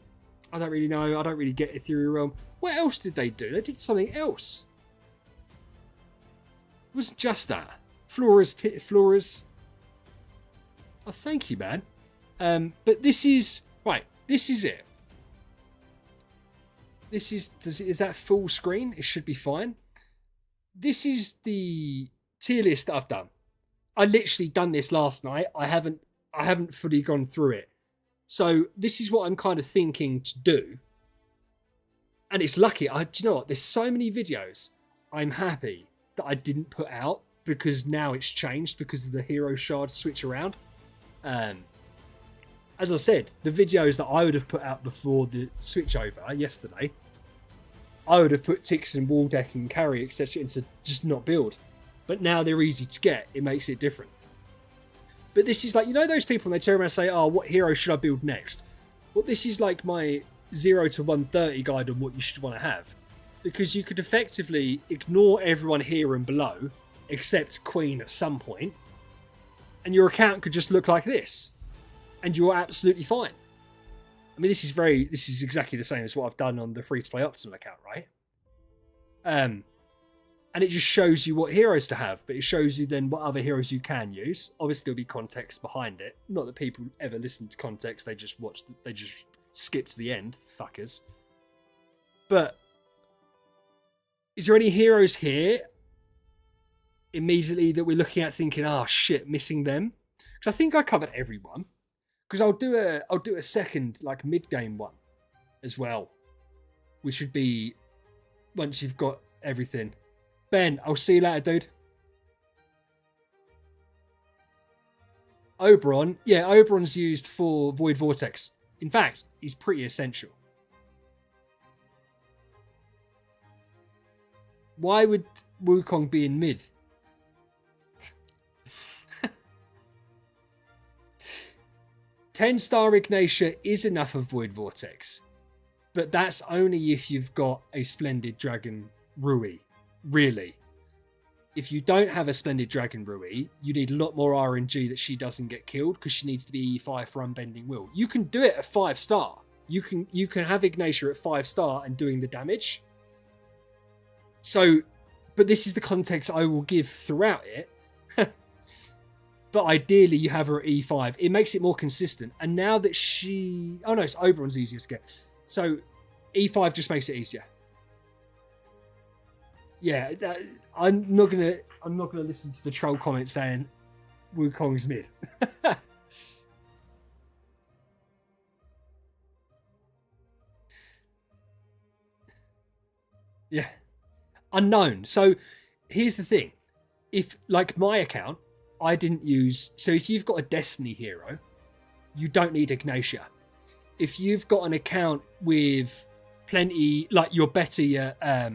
I don't really know. I don't really get Ethereal Realm. What else did they do? They did something else. It wasn't just that. Flora's. Oh, thank you, man. But this is... Right, this is it. This is... Is that full screen? It should be fine. This is the tier list that I've done. I literally done this last night. I haven't fully gone through it. So this is what I'm kind of thinking to do. And it's lucky. Do you know what? There's so many videos I'm happy that I didn't put out because now it's changed because of the hero shard switch around. As I said, the videos that I would have put out before the switch over yesterday, I would have put ticks and wall deck and carry, etc. into just not build. But now they're easy to get. It makes it different. But this is like, you know those people, they turn around and say, oh, what hero should I build next? Well, this is like my 0 to 130 guide on what you should want to have. Because you could effectively ignore everyone here and below, except Queen at some point, and your account could just look like this. And you're absolutely fine. I mean, this is exactly the same as what I've done on the free-to-play Optimal account, right? And it just shows you what heroes to have, but it shows you then what other heroes you can use. Obviously, there'll be context behind it. Not that people ever listen to context; they just skip to the end, fuckers. But is there any heroes here immediately that we're looking at thinking, "Oh shit, missing them"? Because I think I covered everyone. Because I'll do a second like mid-game one as well, which would be once you've got everything. Ben, I'll see you later, dude. Oberon. Yeah, Oberon's used for Void Vortex. In fact, he's pretty essential. Why would Wukong be in mid? 10-star Ignatia is enough of Void Vortex, but that's only if you've got a Splendid Dragon Rui, really. If you don't have a Splendid Dragon Rui, you need a lot more RNG that she doesn't get killed because she needs to be E5 for Unbending Will. You can do it at 5-star. You can have Ignatia at 5-star and doing the damage. So, but this is the context I will give throughout it. But ideally, you have her at E5. It makes it more consistent. And now that she... Oh no, it's Oberon's easier to get. So, E5 just makes it easier. Yeah, I'm not gonna listen to the troll comment saying Wukong's mid. Yeah, unknown. So here's the thing: if like my account, I didn't use. So if you've got a Destiny hero, you don't need Ignatia. If you've got an account with plenty, like you're better at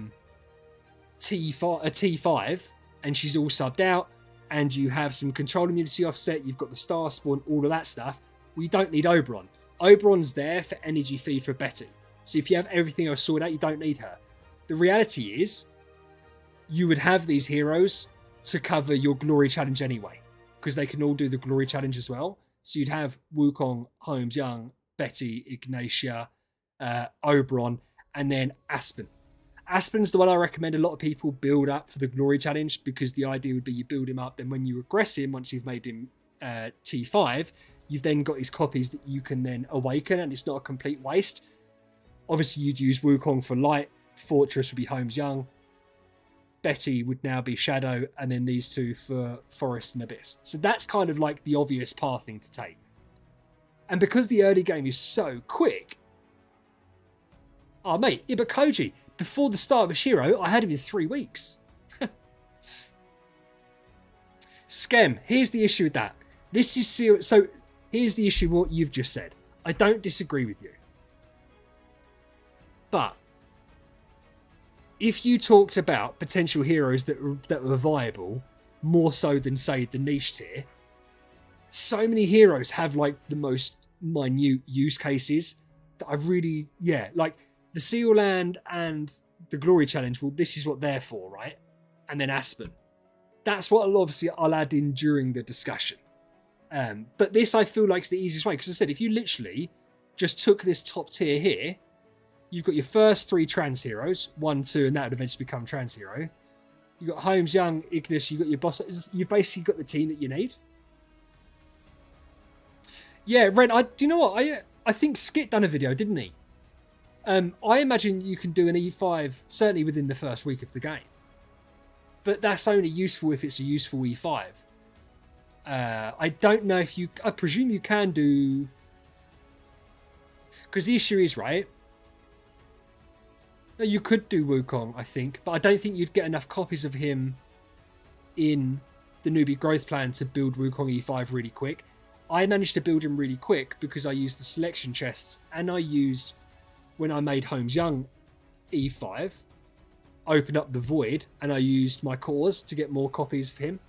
T5, and she's all subbed out, and you have some control immunity offset, you've got the star spawn, all of that stuff. We don't need Oberon. Oberon's there for energy feed for Betty. So if you have everything else sorted out, you don't need her. The reality is, you would have these heroes to cover your glory challenge anyway, because they can all do the glory challenge as well. So you'd have Wukong, Holmes Young, Betty, Ignatia, Oberon, and then Aspen. Aspen's the one I recommend a lot of people build up for the glory challenge, because the idea would be you build him up, then when you regress him, once you've made him T5, you've then got his copies that you can then awaken, and it's not a complete waste. Obviously, you'd use Wukong for light, Fortress would be Holmes Young, Betty would now be Shadow, and then these two for Forest and Abyss. So that's kind of like the obvious pathing to take. And because the early game is so quick... Oh, mate, Ibukoji, before the start of Shiro, I had him in 3 weeks. Skem, here's the issue with that. This is serious. So here's the issue with what you've just said. I don't disagree with you. But if you talked about potential heroes that were viable, more so than, say, the niche tier, so many heroes have, like, the most minute use cases that I really... Yeah, like, the Seal Land and the Glory Challenge, well, this is what they're for, right? And then Aspen. That's what obviously I'll add in during the discussion. But this, I feel like, is the easiest way. Because I said, if you literally just took this top tier here, you've got your first 3 trans heroes, 1, 2, and that would eventually become trans hero. You've got Holmes, Young, Ignis, you've got your boss. You've basically got the team that you need. Yeah, Ren, do you know what? I think Skit done a video, didn't he? I imagine you can do an E5, certainly within the first week of the game. But that's only useful if it's a useful E5. I don't know if you... I presume you can do... Because the issue is, right... You could do Wukong, I think, but I don't think you'd get enough copies of him in the newbie growth plan to build Wukong E5 really quick. I managed to build him really quick because I used the selection chests, and I used, when I made Holmes Young E5, opened up the void, and I used my cores to get more copies of him.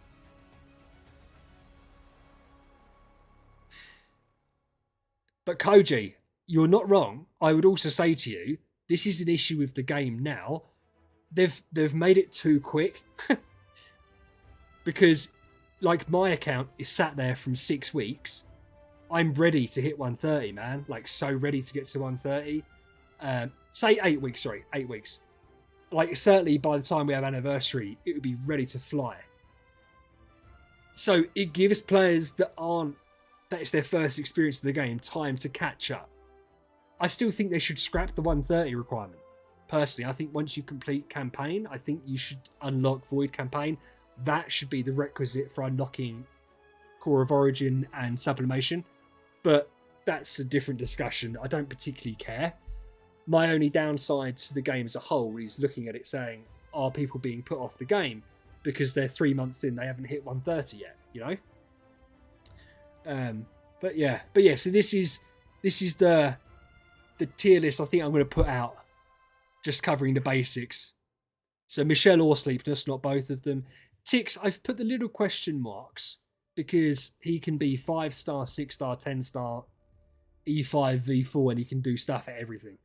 But Koji, you're not wrong. I would also say to you, this is an issue with the game now. They've made it too quick. Because, like, my account is sat there from 6 weeks. I'm ready to hit 130, man. Like, so ready to get to 130. Say 8 weeks, sorry. 8 weeks. Like, certainly by the time we have anniversary, it would be ready to fly. So, it gives players that it's their first experience of the game, time to catch up. I still think they should scrap the 130 requirement. Personally, I think once you complete campaign, I think you should unlock Void campaign. That should be the requisite for unlocking Core of Origin and Sublimation. But that's a different discussion. I don't particularly care. My only downside to the game as a whole is looking at it saying, are people being put off the game because they're 3 months in, they haven't hit 130 yet, you know? But yeah, so this is the tier list I think I'm going to put out, just covering the basics. So Michelle or Sleepness, not both of them. Tix, I've put the little question marks because he can be 5-star, 6-star, 10-star, E5 V4 and he can do stuff at everything.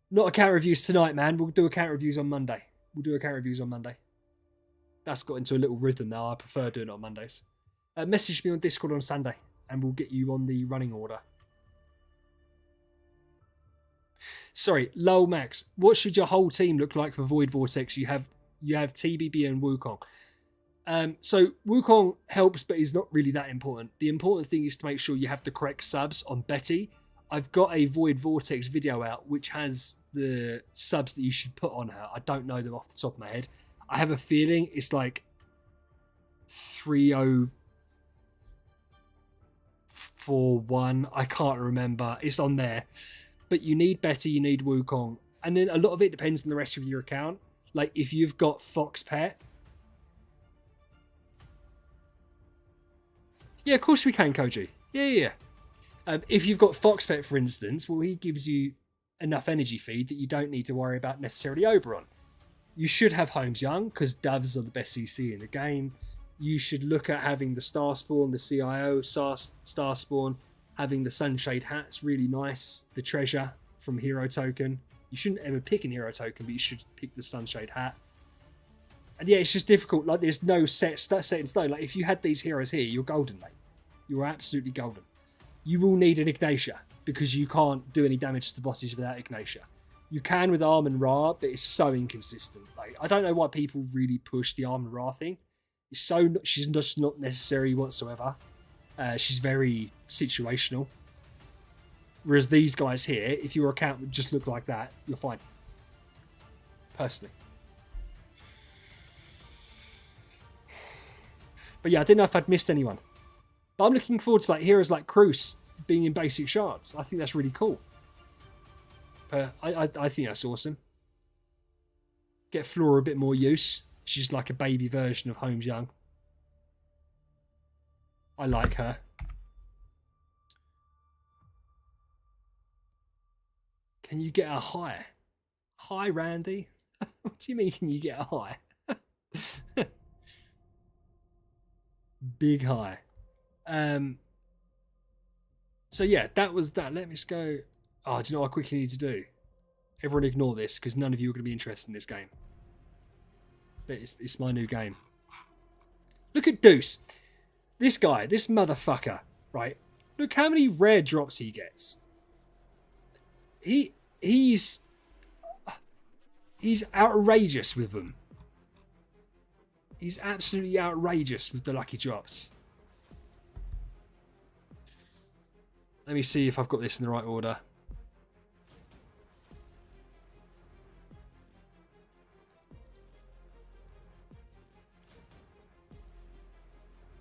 Not account reviews tonight, man. We'll do account reviews on Monday. That's got into a little rhythm now. I prefer doing it on Mondays. Message me on Discord on Sunday and we'll get you on the running order. Sorry, Lol Max. What should your whole team look like for Void Vortex? You have TBB and Wukong. So Wukong helps, but he's not really that important. The important thing is to make sure you have the correct subs on Betty. I've got a Void Vortex video out which has the subs that you should put on her. I don't know them off the top of my head. I have a feeling it's like 3041. I can't remember. It's on there. But you need Betty, you need Wukong. And then a lot of it depends on the rest of your account. Like if you've got Fox Pet. Yeah, of course we can, Koji. Yeah. If you've got Fox Pet, for instance, well, he gives you enough energy feed that you don't need to worry about necessarily Oberon. You should have Holmes Young, because Doves are the best CC in the game. You should look at having the Star Spawn, the CIO, Star Spawn, having the Sunshade Hats, really nice. The Treasure from Hero Token. You shouldn't ever pick an Hero Token, but you should pick the Sunshade Hat. And yeah, it's just difficult. Like, there's no set in stone. Like, if you had these heroes here, you're golden, mate. You're absolutely golden. You will need an Ignatia, because you can't do any damage to the bosses without Ignatia. You can with Arm and Ra, but it's so inconsistent. Like, I don't know why people really push the Arm and Ra thing. She's just not necessary whatsoever. She's very situational. Whereas these guys here, if your account would just look like that, you're fine. Personally. But yeah, I didn't know if I'd missed anyone. But I'm looking forward to like heroes like Cruz being in basic shards. I think that's really cool. I think that's awesome. Get Flora a bit more use. She's like a baby version of Holmes Young. I like her. Can you get a high? High, Randy? What do you mean, can you get a high? Big high. So yeah, that was that. Let me just go. Oh, do you know what I quickly need to do? Everyone ignore this, because none of you are going to be interested in this game. But it's my new game. Look at Deuce. This guy, this motherfucker, right? Look how many rare drops he gets. He's outrageous with them. He's absolutely outrageous with the lucky drops. Let me see if I've got this in the right order.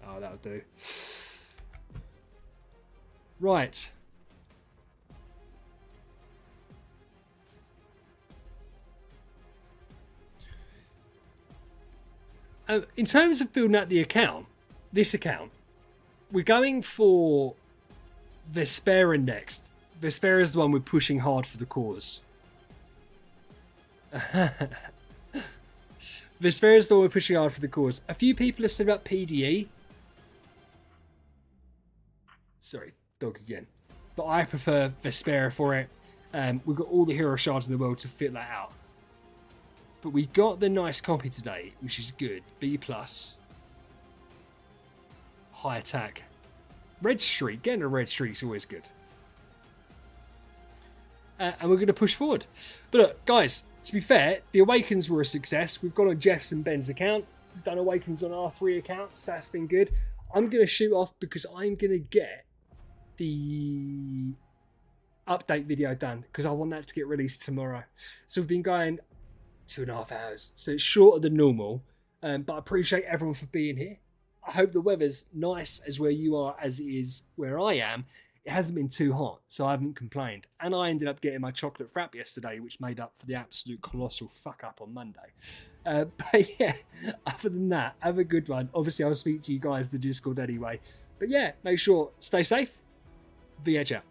Oh, that'll do. Right. In terms of building out the account, this account, we're going for Vespera next. Vespera is the one we're pushing hard for the cause. Vespera is the one we're pushing hard for the cause. A few people have said about PDE. Sorry, dog again. But I prefer Vespera for it. We've got all the hero shards in the world to fit that out. But we got the nice copy today, which is good. B+. High attack. Red streak. Getting a red streak is always good. And we're going to push forward. But look, guys, to be fair, the Awakens were a success. We've gone on Jeff's and Ben's account. We've done Awakens on our 3 accounts. So that's been good. I'm going to shoot off because I'm going to get the update video done because I want that to get released tomorrow. So we've been going 2.5 hours. So it's shorter than normal. But I appreciate everyone for being here. I hope the weather's nice as where you are as it is where I am. It hasn't been too hot, so I haven't complained. And I ended up getting my chocolate frap yesterday, which made up for the absolute colossal fuck up on Monday. But yeah, other than that, have a good one. Obviously, I'll speak to you guys in the Discord anyway. But yeah, make sure, stay safe. The Edge out.